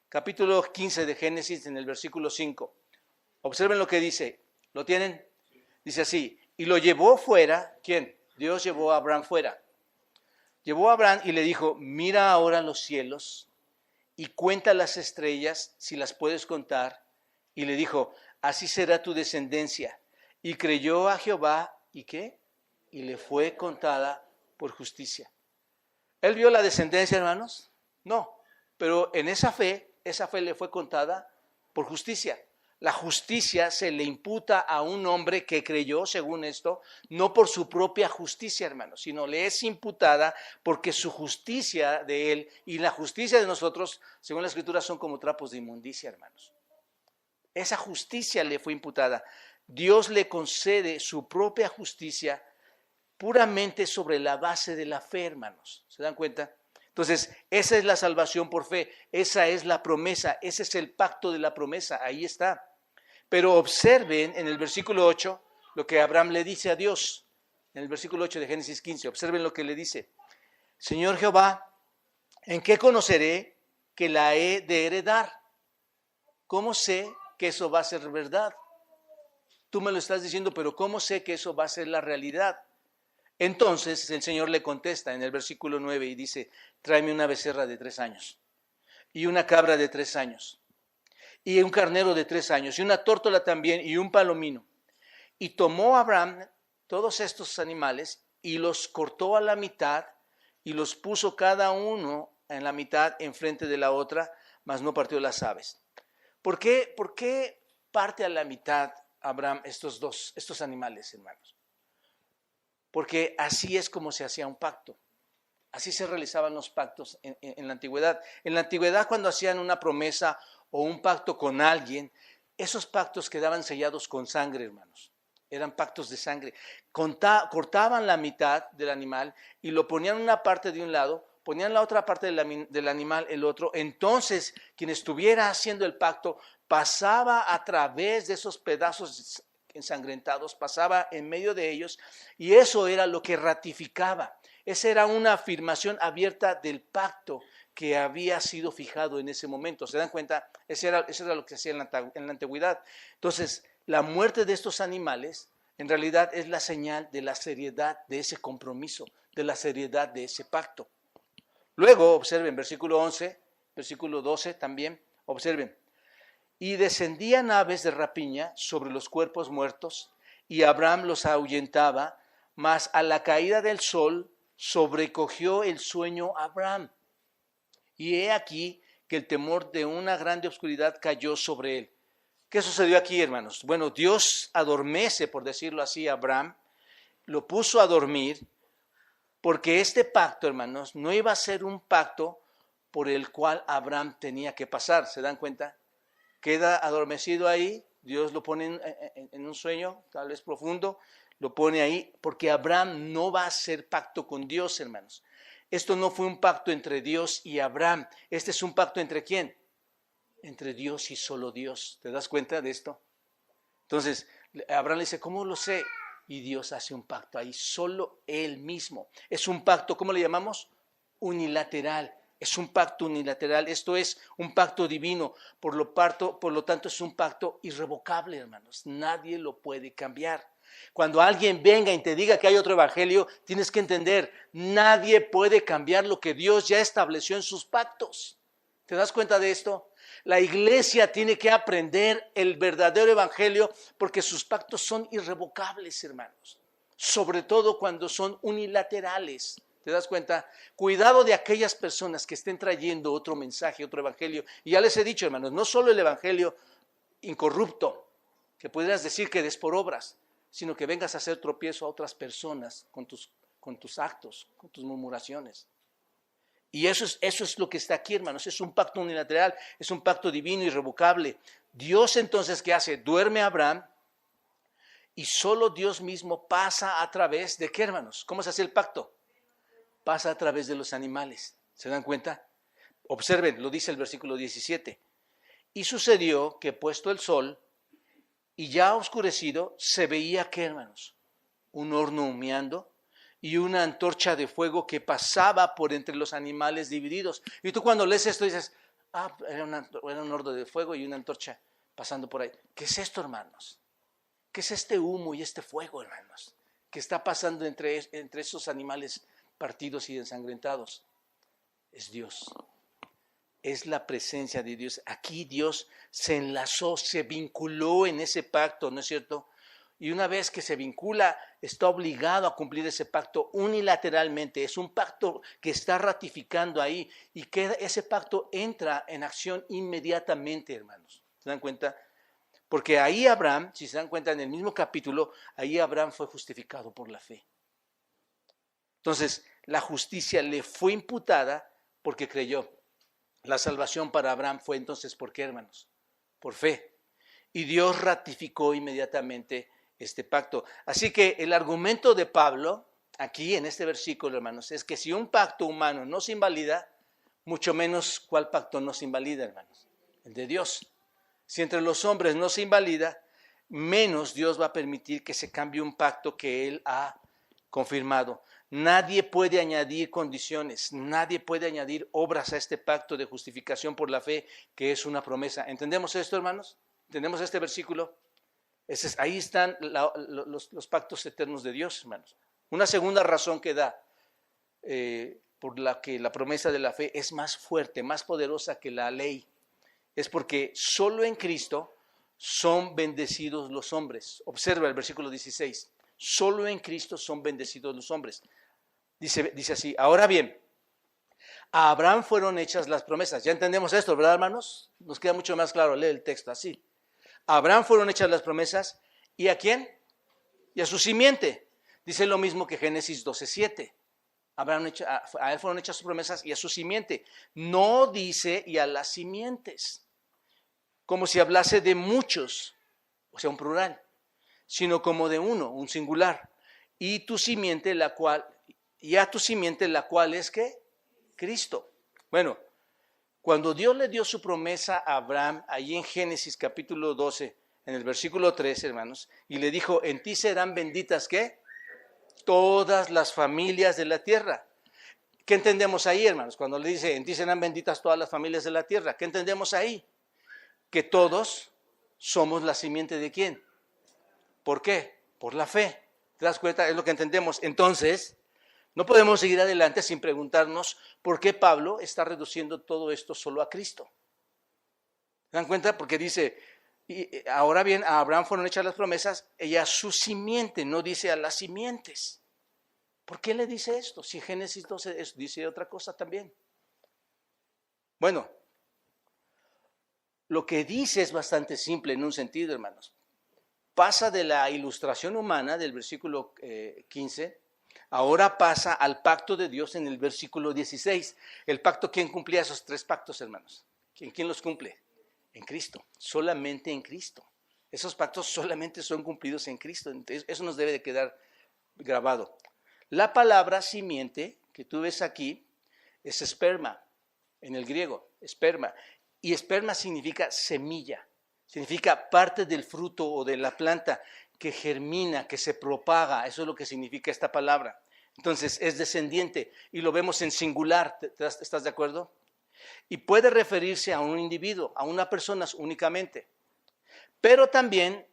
capítulo 15 de Génesis, en el versículo 5. Observen lo que dice. ¿Lo tienen? Dice así, y lo llevó fuera. ¿Quién? Dios llevó a Abraham fuera. Llevó a Abraham y le dijo, mira ahora los cielos y cuenta las estrellas si las puedes contar. Y le dijo, así será tu descendencia. Y creyó a Jehová, ¿y qué? Y le fue contada por justicia. ¿Él vio la descendencia, hermanos? No, pero en esa fe le fue contada por justicia. La justicia se le imputa a un hombre que creyó, según esto, no por su propia justicia, hermanos, sino le es imputada porque su justicia de él y la justicia de nosotros, según la Escritura, son como trapos de inmundicia, hermanos. Esa justicia le fue imputada. Dios le concede su propia justicia puramente sobre la base de la fe, hermanos. ¿Se dan cuenta? Entonces, esa es la salvación por fe, esa es la promesa, ese es el pacto de la promesa, ahí está. Pero observen en el versículo 8 lo que Abraham le dice a Dios, en el versículo 8 de Génesis 15, observen lo que le dice. Señor Jehová, ¿en qué conoceré que la he de heredar? ¿Cómo sé que eso va a ser verdad? Tú me lo estás diciendo, pero ¿cómo sé que eso va a ser la realidad? Entonces el Señor le contesta en el versículo 9 y dice, tráeme una becerra de 3 años y una cabra de 3 años y un carnero de 3 años y una tórtola también y un palomino. Y tomó Abraham todos estos animales y los cortó a la mitad y los puso cada uno en la mitad enfrente de la otra, mas no partió las aves. ¿Por qué parte a la mitad Abraham estos animales, hermanos. Porque así es como se hacía un pacto. Así se realizaban los pactos en la antigüedad. En la antigüedad, cuando hacían una promesa o un pacto con alguien, esos pactos quedaban sellados con sangre, hermanos. Eran pactos de sangre. Cortaban la mitad del animal y lo ponían una parte de un lado, ponían la otra parte del animal el otro. Entonces, quien estuviera haciendo el pacto pasaba a través de esos pedazos ensangrentados, pasaba en medio de ellos, y eso era lo que ratificaba. Esa era una afirmación abierta del pacto que había sido fijado en ese momento. ¿Se dan cuenta? Eso era lo que se hacía en la antigüedad. Entonces, la muerte de estos animales en realidad es la señal de la seriedad de ese compromiso, de la seriedad de ese pacto. Luego, observen, versículo 11, versículo 12 también, observen. Y descendían aves de rapiña sobre los cuerpos muertos, y Abraham los ahuyentaba, mas a la caída del sol sobrecogió el sueño a Abraham. Y he aquí que el temor de una grande oscuridad cayó sobre él. ¿Qué sucedió aquí, hermanos? Bueno, Dios adormece, por decirlo así, a Abraham, lo puso a dormir, porque este pacto, hermanos, no iba a ser un pacto por el cual Abraham tenía que pasar. ¿Se dan cuenta? Queda adormecido ahí, Dios lo pone en un sueño, tal vez profundo, lo pone ahí, porque Abraham no va a hacer pacto con Dios, hermanos. Esto no fue un pacto entre Dios y Abraham. Este es un pacto ¿entre quién? Entre Dios y solo Dios. ¿Te das cuenta de esto? Entonces, Abraham le dice, ¿cómo lo sé? Y Dios hace un pacto ahí, solo Él mismo. Es un pacto, ¿cómo le llamamos? Unilateral. Es un pacto unilateral. Esto es un pacto divino. Por lo tanto, es un pacto irrevocable, hermanos. Nadie lo puede cambiar. Cuando alguien venga y te diga que hay otro evangelio, tienes que entender, nadie puede cambiar lo que Dios ya estableció en sus pactos. ¿Te das cuenta de esto? La iglesia tiene que aprender el verdadero evangelio porque sus pactos son irrevocables, hermanos. Sobre todo cuando son unilaterales. ¿Te das cuenta? Cuidado de aquellas personas que estén trayendo otro mensaje, otro evangelio. Y ya les he dicho, hermanos, no solo el evangelio incorrupto, que pudieras decir que des por obras, sino que vengas a hacer tropiezo a otras personas con tus actos, con tus murmuraciones. Y eso es lo que está aquí, hermanos. Es un pacto unilateral, es un pacto divino, irrevocable. Dios entonces, ¿qué hace? Duerme a Abraham y solo Dios mismo pasa a través de ¿qué, hermanos? ¿Cómo se hace el pacto? Pasa a través de los animales. ¿Se dan cuenta? Observen, lo dice el versículo 17. Y sucedió que puesto el sol y ya oscurecido, se veía ¿qué, hermanos? Un horno humeando y una antorcha de fuego que pasaba por entre los animales divididos. Y tú cuando lees esto dices, era un horno de fuego y una antorcha pasando por ahí. ¿Qué es esto, hermanos? ¿Qué es este humo y este fuego, hermanos? ¿Qué está pasando entre esos animales partidos y ensangrentados? Es Dios. Es la presencia de Dios. Aquí Dios se enlazó, se vinculó en ese pacto, ¿no es cierto? Y una vez que se vincula, está obligado a cumplir ese pacto unilateralmente. Es un pacto que está ratificando ahí y ese pacto entra en acción inmediatamente, hermanos. ¿Se dan cuenta? Porque ahí Abraham, si se dan cuenta en el mismo capítulo, ahí Abraham fue justificado por la fe. Entonces, la justicia le fue imputada porque creyó. La salvación para Abraham fue entonces, ¿por qué, hermanos? Por fe. Y Dios ratificó inmediatamente este pacto. Así que el argumento de Pablo, aquí en este versículo, hermanos, es que si un pacto humano no se invalida, mucho menos ¿cuál pacto no se invalida, hermanos? El de Dios. Si entre los hombres no se invalida, menos Dios va a permitir que se cambie un pacto que Él ha confirmado. Nadie puede añadir condiciones, nadie puede añadir obras a este pacto de justificación por la fe, que es una promesa. ¿Entendemos esto, hermanos? ¿Entendemos este versículo? Ahí están los pactos eternos de Dios, hermanos. Una segunda razón que da por la que la promesa de la fe es más fuerte, más poderosa que la ley, es porque solo en Cristo son bendecidos los hombres. Observa el versículo 16. Solo en Cristo son bendecidos los hombres. Dice así, ahora bien, a Abraham fueron hechas las promesas. Ya entendemos esto, ¿verdad, hermanos? Nos queda mucho más claro leer el texto así. A Abraham fueron hechas las promesas ¿Y a quién? Y a su simiente. Dice lo mismo que Génesis 12:7. A él fueron hechas sus promesas y a su simiente. No dice y a las simientes, como si hablase de muchos, o sea, un plural, sino como de uno, un singular. Y tu simiente, y a tu simiente, la cual es ¿qué? Cristo. Bueno, cuando Dios le dio su promesa a Abraham, allí en Génesis capítulo 12, en el versículo 3, hermanos, y le dijo, en ti serán benditas, ¿qué? Todas las familias de la tierra. ¿Qué entendemos ahí, hermanos? Cuando le dice, en ti serán benditas todas las familias de la tierra. ¿Qué entendemos ahí? Que todos somos la simiente ¿de quién? ¿Por qué? Por la fe. ¿Te das cuenta? Es lo que entendemos. Entonces, no podemos seguir adelante sin preguntarnos por qué Pablo está reduciendo todo esto solo a Cristo. ¿Se dan cuenta? Porque dice, y ahora bien, a Abraham fueron hechas las promesas, y a su simiente, no dice a las simientes. ¿Por qué le dice esto? Si Génesis 12 dice otra cosa también. Bueno, lo que dice es bastante simple en un sentido, hermanos. Pasa de la ilustración humana del versículo 15, ahora pasa al pacto de Dios en el versículo 16. El pacto, ¿quién cumplía esos tres pactos, hermanos? ¿Quién los cumple? En Cristo, solamente en Cristo. Esos pactos solamente son cumplidos en Cristo. Entonces, eso nos debe de quedar grabado. La palabra simiente que tú ves aquí es esperma, en el griego, esperma. Y esperma significa semilla, significa parte del fruto o de la planta que germina, que se propaga. Eso es lo que significa esta palabra. Entonces es descendiente y lo vemos en singular, ¿estás de acuerdo? Y puede referirse a un individuo, a una persona únicamente. Pero también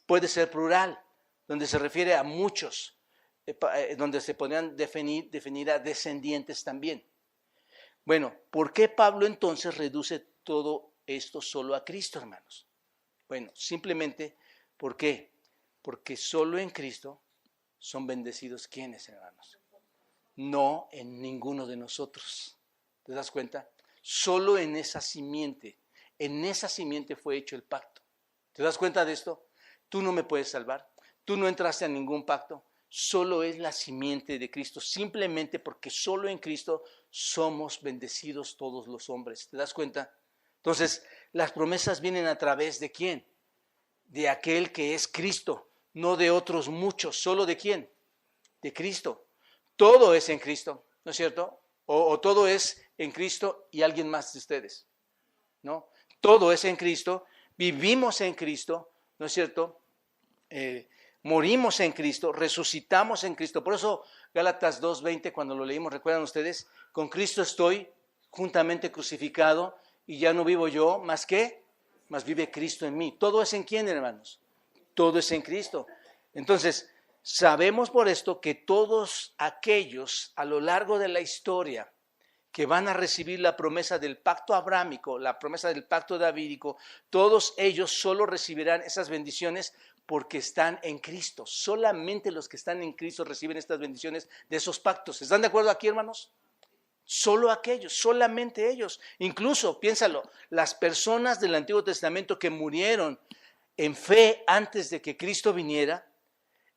puede ser plural, donde se refiere a muchos, donde se podrían definir a descendientes también. Bueno, ¿por qué Pablo entonces reduce todo esto solo a Cristo, hermanos? Bueno, simplemente, ¿por qué? Porque solo en Cristo son bendecidos ¿quiénes, hermanos? No en ninguno de nosotros. ¿Te das cuenta? Solo en esa simiente fue hecho el pacto. ¿Te das cuenta de esto? Tú no me puedes salvar, tú no entraste a ningún pacto, solo es la simiente de Cristo, simplemente porque solo en Cristo somos bendecidos todos los hombres. ¿Te das cuenta? Entonces, las promesas vienen a través ¿de quién? De aquel que es Cristo, no de otros muchos. ¿Solo de quién? De Cristo. Todo es en Cristo, ¿no es cierto? O todo es en Cristo y alguien más de ustedes, ¿no? Todo es en Cristo, vivimos en Cristo, ¿no es cierto? Morimos en Cristo, resucitamos en Cristo. Por eso Gálatas 2:20, cuando lo leímos, ¿recuerdan ustedes? Con Cristo estoy juntamente crucificado y ya no vivo yo, ¿más qué? Más vive Cristo en mí. ¿Todo es en quién, hermanos? Todo es en Cristo. Entonces, sabemos por esto que todos aquellos a lo largo de la historia que van a recibir la promesa del pacto abrámico, la promesa del pacto davídico, todos ellos solo recibirán esas bendiciones porque están en Cristo. Solamente los que están en Cristo reciben estas bendiciones de esos pactos. ¿Están de acuerdo aquí, hermanos? Solo aquellos, solamente ellos. Incluso, piénsalo, las personas del Antiguo Testamento que murieron en fe antes de que Cristo viniera,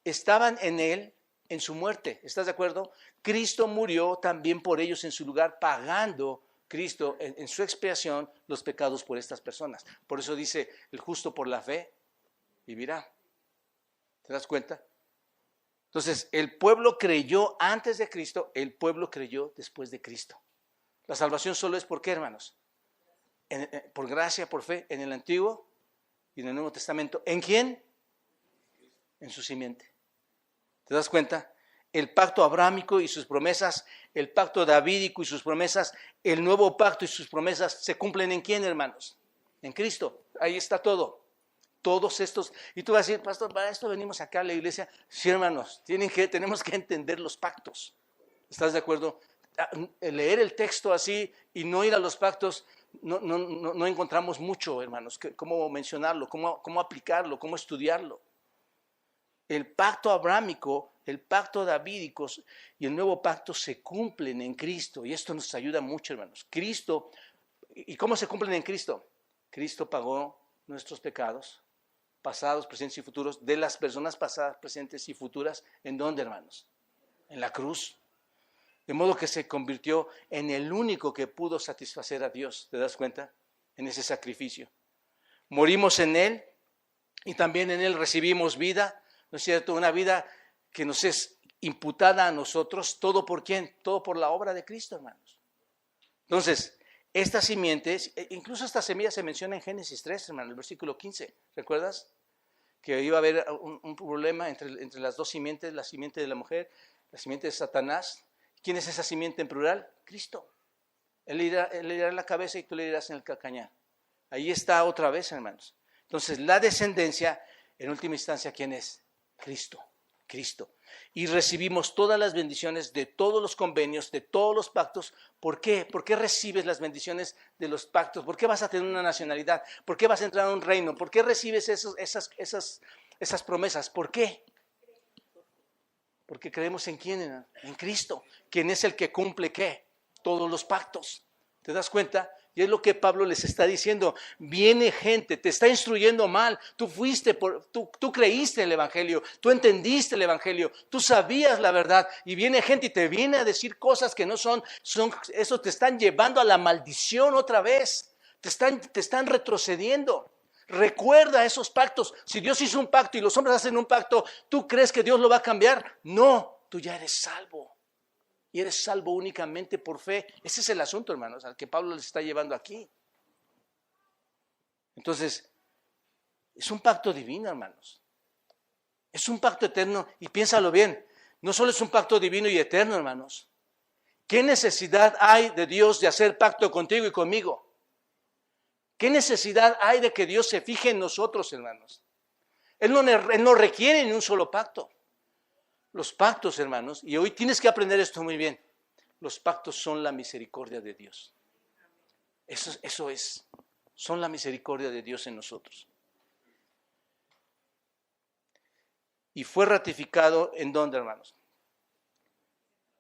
estaban en Él en su muerte. ¿Estás de acuerdo? Cristo murió también por ellos en su lugar, pagando Cristo en su expiación los pecados por estas personas. Por eso dice, el justo por la fe vivirá. ¿Te das cuenta? Entonces, el pueblo creyó antes de Cristo, el pueblo creyó después de Cristo. La salvación solo es ¿por qué, hermanos? Por gracia, por fe, en el Antiguo y en el Nuevo Testamento. ¿En quién? En su simiente. ¿Te das cuenta? El pacto abrámico y sus promesas, el pacto davídico y sus promesas, el nuevo pacto y sus promesas se cumplen ¿en quién, hermanos? En Cristo. Ahí está todo. Todos estos, y tú vas a decir, pastor, para esto venimos acá a la iglesia. Sí, hermanos, tenemos que entender los pactos. ¿Estás de acuerdo? Leer el texto así y no ir a los pactos, no encontramos mucho, hermanos, cómo mencionarlo, cómo aplicarlo, cómo estudiarlo. El pacto abrámico, el pacto davídico y el nuevo pacto se cumplen en Cristo, y esto nos ayuda mucho, hermanos. Cristo, ¿y cómo se cumplen en Cristo? Cristo pagó nuestros pecados, pasados, presentes y futuros, de las personas pasadas, presentes y futuras. ¿En dónde, hermanos? En la cruz. De modo que se convirtió en el único que pudo satisfacer a Dios. ¿Te das cuenta? En ese sacrificio. Morimos en Él y también en Él recibimos vida. ¿No es cierto? Una vida que nos es imputada a nosotros. ¿Todo por quién? Todo por la obra de Cristo, hermanos. Entonces, estas simientes, incluso esta semilla se menciona en Génesis 3, hermano, el versículo 15. ¿Recuerdas? Que iba a haber un problema entre las dos simientes, la simiente de la mujer, la simiente de Satanás. ¿Quién es esa simiente en plural? Cristo. Él le irá en la cabeza y tú le irás en el calcañar. Ahí está otra vez, hermanos. Entonces, la descendencia, en última instancia, ¿quién es? Cristo. Cristo. Y recibimos todas las bendiciones de todos los convenios, de todos los pactos. ¿Por qué? ¿Por qué recibes las bendiciones de los pactos? ¿Por qué vas a tener una nacionalidad? ¿Por qué vas a entrar a un reino? ¿Por qué recibes esas promesas? ¿Por qué? Porque creemos en quién, en Cristo, quien es el que cumple ¿qué? Todos los pactos. ¿Te das cuenta? Y es lo que Pablo les está diciendo. Viene gente, te está instruyendo mal. Tú creíste el Evangelio, tú entendiste el Evangelio, tú sabías la verdad. Y viene gente y te viene a decir cosas que no son, eso te están llevando a la maldición otra vez. Te están retrocediendo. Recuerda esos pactos. Si Dios hizo un pacto y los hombres hacen un pacto, ¿tú crees que Dios lo va a cambiar? No, tú ya eres salvo. Y eres salvo únicamente por fe. Ese es el asunto, hermanos, al que Pablo les está llevando aquí. Entonces, es un pacto divino, hermanos. Es un pacto eterno. Y piénsalo bien, no solo es un pacto divino y eterno, hermanos. ¿Qué necesidad hay de Dios de hacer pacto contigo y conmigo? ¿Qué necesidad hay de que Dios se fije en nosotros, hermanos? Él no requiere ni un solo pacto. Los pactos, hermanos, y hoy tienes que aprender esto muy bien, los pactos son la misericordia de Dios. Eso es, son la misericordia de Dios en nosotros. Y fue ratificado ¿en dónde, hermanos?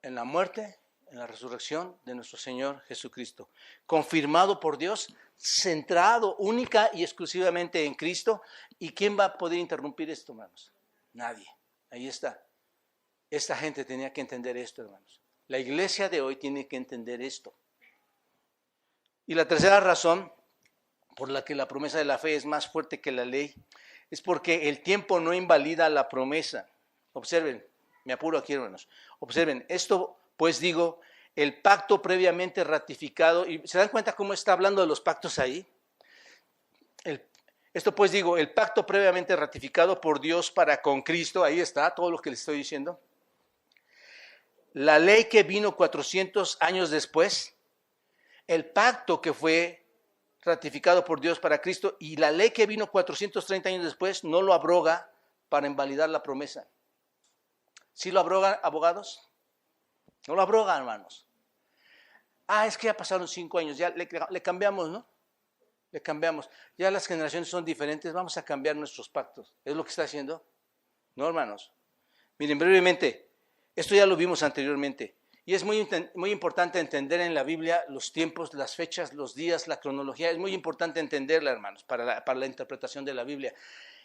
En la muerte, en la resurrección de nuestro Señor Jesucristo. Confirmado por Dios, centrado única y exclusivamente en Cristo. ¿Y quién va a poder interrumpir esto, hermanos? Nadie. Ahí está. Esta gente tenía que entender esto, hermanos. La iglesia de hoy tiene que entender esto. Y la tercera razón por la que la promesa de la fe es más fuerte que la ley es porque el tiempo no invalida la promesa. Observen, me apuro aquí, hermanos. Observen, esto pues digo, el pacto previamente ratificado, y ¿se dan cuenta cómo está hablando de los pactos ahí? Esto pues digo, el pacto previamente ratificado por Dios para con Cristo, ahí está todo lo que les estoy diciendo. La ley que vino 400 años después, el pacto que fue ratificado por Dios para Cristo y la ley que vino 430 años después no lo abroga para invalidar la promesa. ¿Sí lo abrogan, abogados? No lo abroga, hermanos. Es que ya pasaron 5 años, ya le cambiamos, ¿no? Le cambiamos. Ya las generaciones son diferentes, vamos a cambiar nuestros pactos. ¿Es lo que está haciendo? No, hermanos. Miren, brevemente, esto ya lo vimos anteriormente. Y es muy importante entender en la Biblia los tiempos, las fechas, los días, la cronología. Es muy importante entenderla, hermanos, para la interpretación de la Biblia.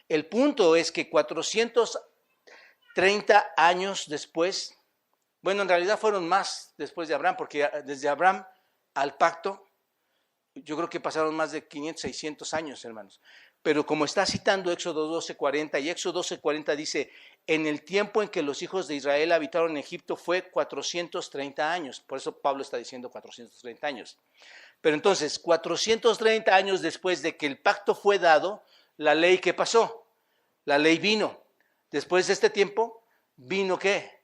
El punto es que 430 años después, bueno, en realidad fueron más después de Abraham, porque desde Abraham al pacto, yo creo que pasaron más de 500, 600 años, hermanos. Pero como está citando Éxodo 12:40, y Éxodo 12:40 dice, en el tiempo en que los hijos de Israel habitaron en Egipto fue 430 años. Por eso Pablo está diciendo 430 años. Pero entonces, 430 años después de que el pacto fue dado, la ley, ¿qué pasó? La ley vino. Después de este tiempo, ¿vino qué?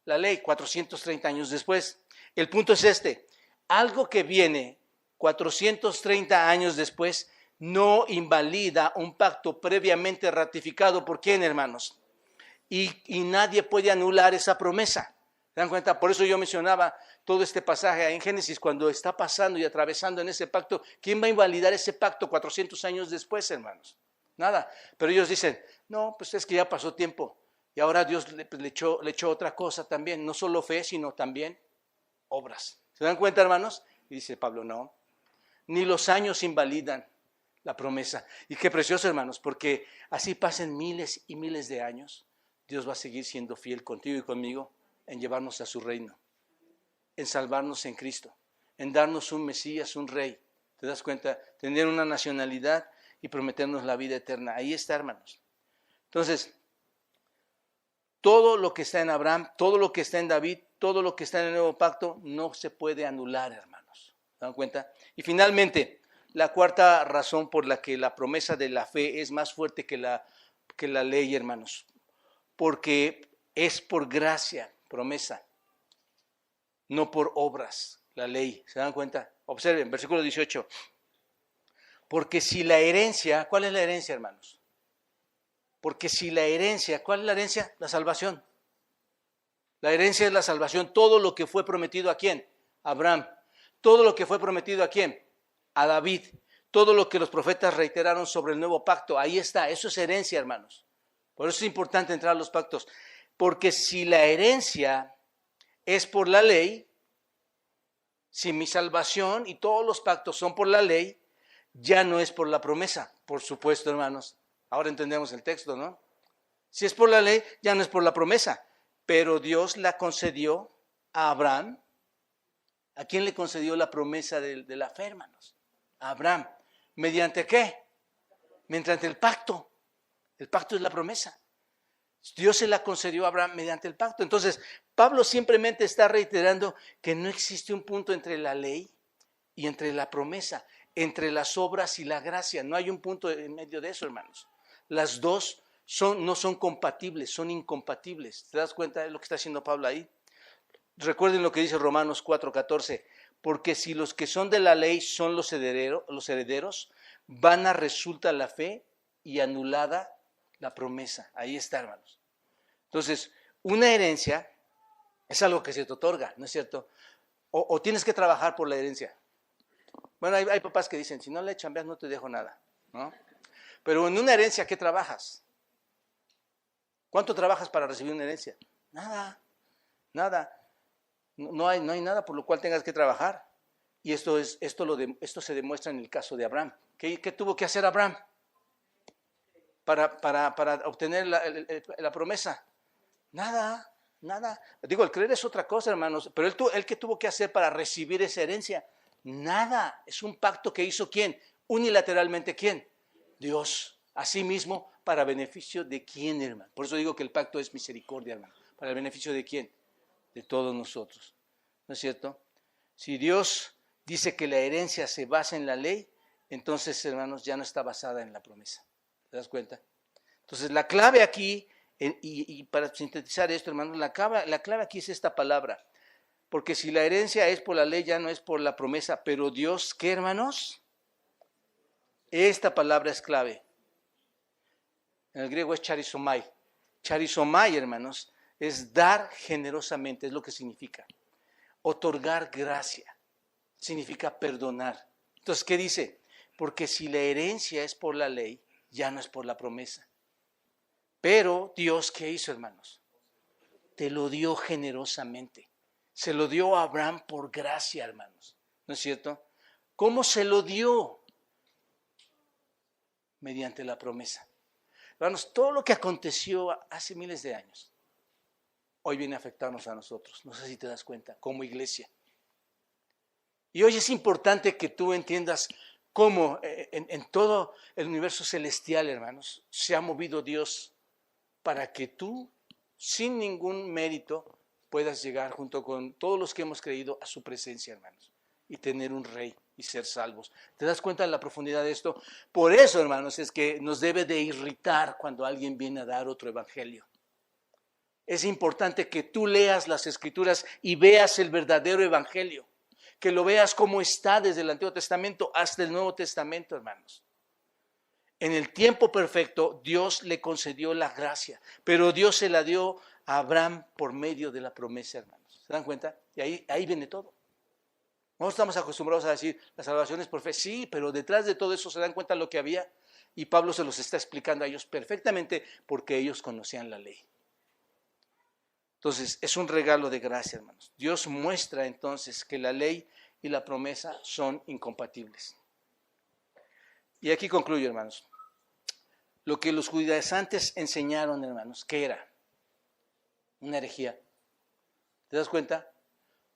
La ley, 430 años después. El punto es este, algo que viene 430 años después no invalida un pacto previamente ratificado. ¿Por quién, hermanos? Y nadie puede anular esa promesa. ¿Se dan cuenta? Por eso yo mencionaba todo este pasaje en Génesis, cuando está pasando y atravesando en ese pacto. ¿Quién va a invalidar ese pacto 400 años después, hermanos? Nada. Pero ellos dicen, no, pues es que ya pasó tiempo. Y ahora Dios le echó otra cosa también, no solo fe, sino también obras. ¿Se dan cuenta, hermanos? Y dice Pablo, no, ni los años invalidan la promesa. Y qué precioso, hermanos, porque así pasen miles y miles de años, Dios va a seguir siendo fiel contigo y conmigo en llevarnos a su reino, en salvarnos en Cristo, en darnos un Mesías, un Rey. ¿Te das cuenta? Tener una nacionalidad y prometernos la vida eterna. Ahí está, hermanos. Entonces, todo lo que está en Abraham, todo lo que está en David, todo lo que está en el nuevo pacto, no se puede anular, hermanos. ¿Se dan cuenta? Y finalmente, la cuarta razón por la que la promesa de la fe es más fuerte que la ley, hermanos. Porque es por gracia, promesa, no por obras, la ley. ¿Se dan cuenta? Observen, versículo 18. Porque si la herencia, ¿cuál es la herencia, hermanos? Porque si la herencia, ¿cuál es la herencia? La salvación. La herencia es la salvación. Todo lo que fue prometido, ¿a quién? A Abraham. Todo lo que fue prometido, ¿a quién? A David. Todo lo que los profetas reiteraron sobre el nuevo pacto. Ahí está. Eso es herencia, hermanos. Por eso es importante entrar a los pactos. Porque si la herencia es por la ley, si mi salvación y todos los pactos son por la ley, ya no es por la promesa. Por supuesto, hermanos. Ahora entendemos el texto, ¿no? Si es por la ley, ya no es por la promesa. Pero Dios la concedió a Abraham. ¿A quién le concedió la promesa de la fe, hermanos? A Abraham. ¿Mediante qué? Mediante el pacto. El pacto es la promesa. Dios se la concedió a Abraham mediante el pacto. Entonces, Pablo simplemente está reiterando que no existe un punto entre la ley y entre la promesa, entre las obras y la gracia. No hay un punto en medio de eso, hermanos. Las dos no son compatibles, son incompatibles. ¿Te das cuenta de lo que está haciendo Pablo ahí? Recuerden lo que dice Romanos 4:14. Porque si los que son de la ley son los herederos, vana resulta la fe y anulada la promesa. Ahí está, hermanos. Entonces, una herencia es algo que se te otorga, ¿no es cierto? O tienes que trabajar por la herencia. Bueno, hay papás que dicen, si no le chambeas no te dejo nada, ¿no? Pero en una herencia, ¿qué trabajas? ¿Cuánto trabajas para recibir una herencia? Nada. No hay nada por lo cual tengas que trabajar. Y esto se demuestra en el caso de Abraham. ¿Qué tuvo que hacer Abraham para obtener la promesa? Nada. Digo, el creer es otra cosa, hermanos. Pero él ¿qué tuvo que hacer para recibir esa herencia? Nada. Es un pacto que hizo ¿quién? Unilateralmente ¿quién? Dios. Asimismo, ¿para beneficio de quién, hermano? Por eso digo que el pacto es misericordia, hermano. ¿Para el beneficio de quién? De todos nosotros. ¿No es cierto? Si Dios dice que la herencia se basa en la ley, entonces, hermanos, ya no está basada en la promesa. ¿Te das cuenta? Entonces, la clave aquí, y para sintetizar esto, hermanos, la clave aquí es esta palabra. Porque si la herencia es por la ley, ya no es por la promesa. Pero Dios, ¿qué, hermanos? Esta palabra es clave. En el griego es charizomai. Charizomai, hermanos, es dar generosamente, es lo que significa. Otorgar gracia, significa perdonar. Entonces, ¿qué dice? Porque si la herencia es por la ley, ya no es por la promesa. Pero Dios, ¿qué hizo, hermanos? Te lo dio generosamente. Se lo dio a Abraham por gracia, hermanos. ¿No es cierto? ¿Cómo se lo dio? Mediante la promesa. Hermanos, todo lo que aconteció hace miles de años, hoy viene a afectarnos a nosotros. No sé si te das cuenta, como iglesia. Y hoy es importante que tú entiendas cómo en todo el universo celestial, hermanos, se ha movido Dios para que tú, sin ningún mérito, puedas llegar junto con todos los que hemos creído a su presencia, hermanos, y tener un rey y ser salvos. ¿Te das cuenta de la profundidad de esto? Por eso, hermanos, es que nos debe de irritar cuando alguien viene a dar otro evangelio. Es importante que tú leas las Escrituras y veas el verdadero evangelio, que lo veas como está desde el Antiguo Testamento hasta el Nuevo Testamento, hermanos. En el tiempo perfecto, Dios le concedió la gracia, pero Dios se la dio a Abraham por medio de la promesa, hermanos. ¿Se dan cuenta? Y ahí viene todo. No estamos acostumbrados a decir, la salvación es por fe. Sí, pero detrás de todo eso se dan cuenta lo que había, y Pablo se los está explicando a ellos perfectamente porque ellos conocían la ley. Entonces, es un regalo de gracia, hermanos. Dios muestra entonces que la ley y la promesa son incompatibles. Y aquí concluyo, hermanos. Lo que los judaizantes enseñaron, hermanos, ¿qué era? Una herejía. ¿Te das cuenta?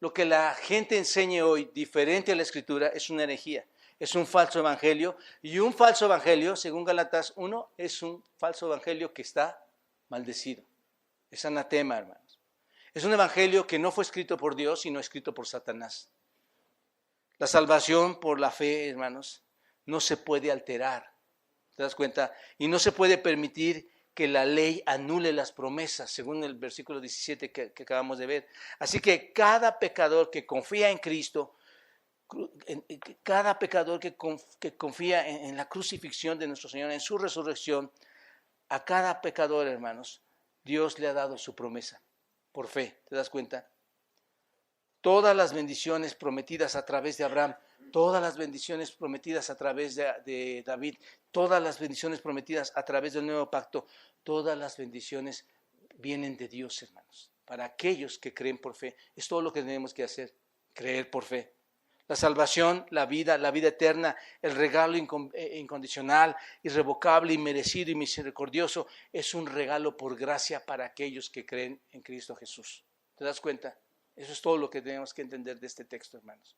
Lo que la gente enseña hoy, diferente a la Escritura, es una herejía. Es un falso evangelio. Y un falso evangelio, según Gálatas 1, es un falso evangelio que está maldecido. Es anatema, hermanos. Es un evangelio que no fue escrito por Dios, sino escrito por Satanás. La salvación por la fe, hermanos, no se puede alterar. ¿Te das cuenta? Y no se puede permitir que la ley anule las promesas, según el versículo 17 que acabamos de ver. Así que cada pecador que confía en Cristo, cada pecador que confía en la crucifixión de nuestro Señor, en su resurrección, a cada pecador, hermanos, Dios le ha dado su promesa por fe. ¿Te das cuenta? Todas las bendiciones prometidas a través de Abraham, todas las bendiciones prometidas a través de David, todas las bendiciones prometidas a través del nuevo pacto, todas las bendiciones vienen de Dios, hermanos, para aquellos que creen por fe. Es todo lo que tenemos que hacer, creer por fe. La salvación, la vida eterna, el regalo incondicional, irrevocable, inmerecido y misericordioso, es un regalo por gracia para aquellos que creen en Cristo Jesús. ¿Te das cuenta? Eso es todo lo que tenemos que entender de este texto, hermanos.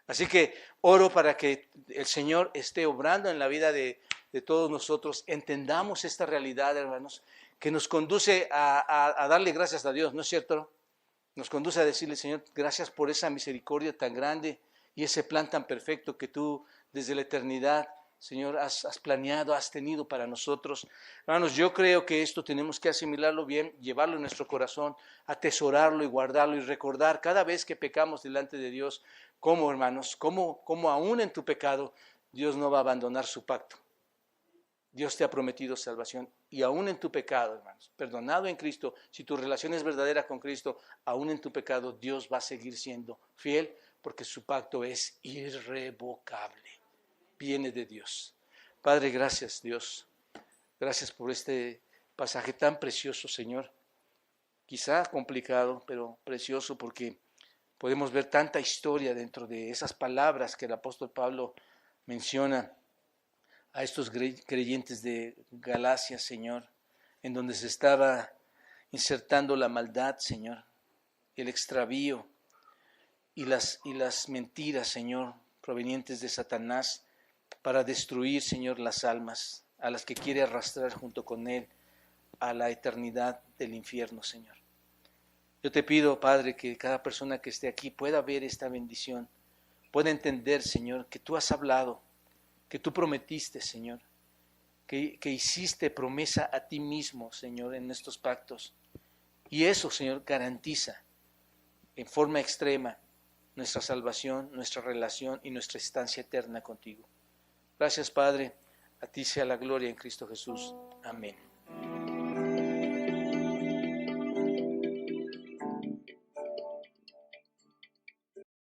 Así que oro para que el Señor esté obrando en la vida de todos nosotros, entendamos esta realidad, hermanos, que nos conduce a darle gracias a Dios, ¿no es cierto? Nos conduce a decirle, Señor, gracias por esa misericordia tan grande y ese plan tan perfecto que tú desde la eternidad, Señor, has planeado, has tenido para nosotros. Hermanos, yo creo que esto tenemos que asimilarlo bien, llevarlo en nuestro corazón, atesorarlo y guardarlo y recordar cada vez que pecamos delante de Dios, cómo, hermanos, cómo aún en tu pecado Dios no va a abandonar su pacto. Dios te ha prometido salvación y aún en tu pecado, hermanos, perdonado en Cristo, si tu relación es verdadera con Cristo, aún en tu pecado Dios va a seguir siendo fiel porque su pacto es irrevocable. Viene de Dios. Padre, gracias, Dios. Gracias por este pasaje tan precioso, Señor. Quizá complicado, pero precioso porque podemos ver tanta historia dentro de esas palabras que el apóstol Pablo menciona a estos creyentes de Galacia, Señor, en donde se estaba insertando la maldad, Señor, el extravío y las mentiras, Señor, provenientes de Satanás, para destruir, Señor, las almas a las que quiere arrastrar junto con Él a la eternidad del infierno, Señor. Yo te pido, Padre, que cada persona que esté aquí pueda ver esta bendición, pueda entender, Señor, que tú has hablado, que tú prometiste, Señor, que hiciste promesa a ti mismo, Señor, en estos pactos. Y eso, Señor, garantiza en forma extrema nuestra salvación, nuestra relación y nuestra estancia eterna contigo. Gracias, Padre. A ti sea la gloria en Cristo Jesús. Amén.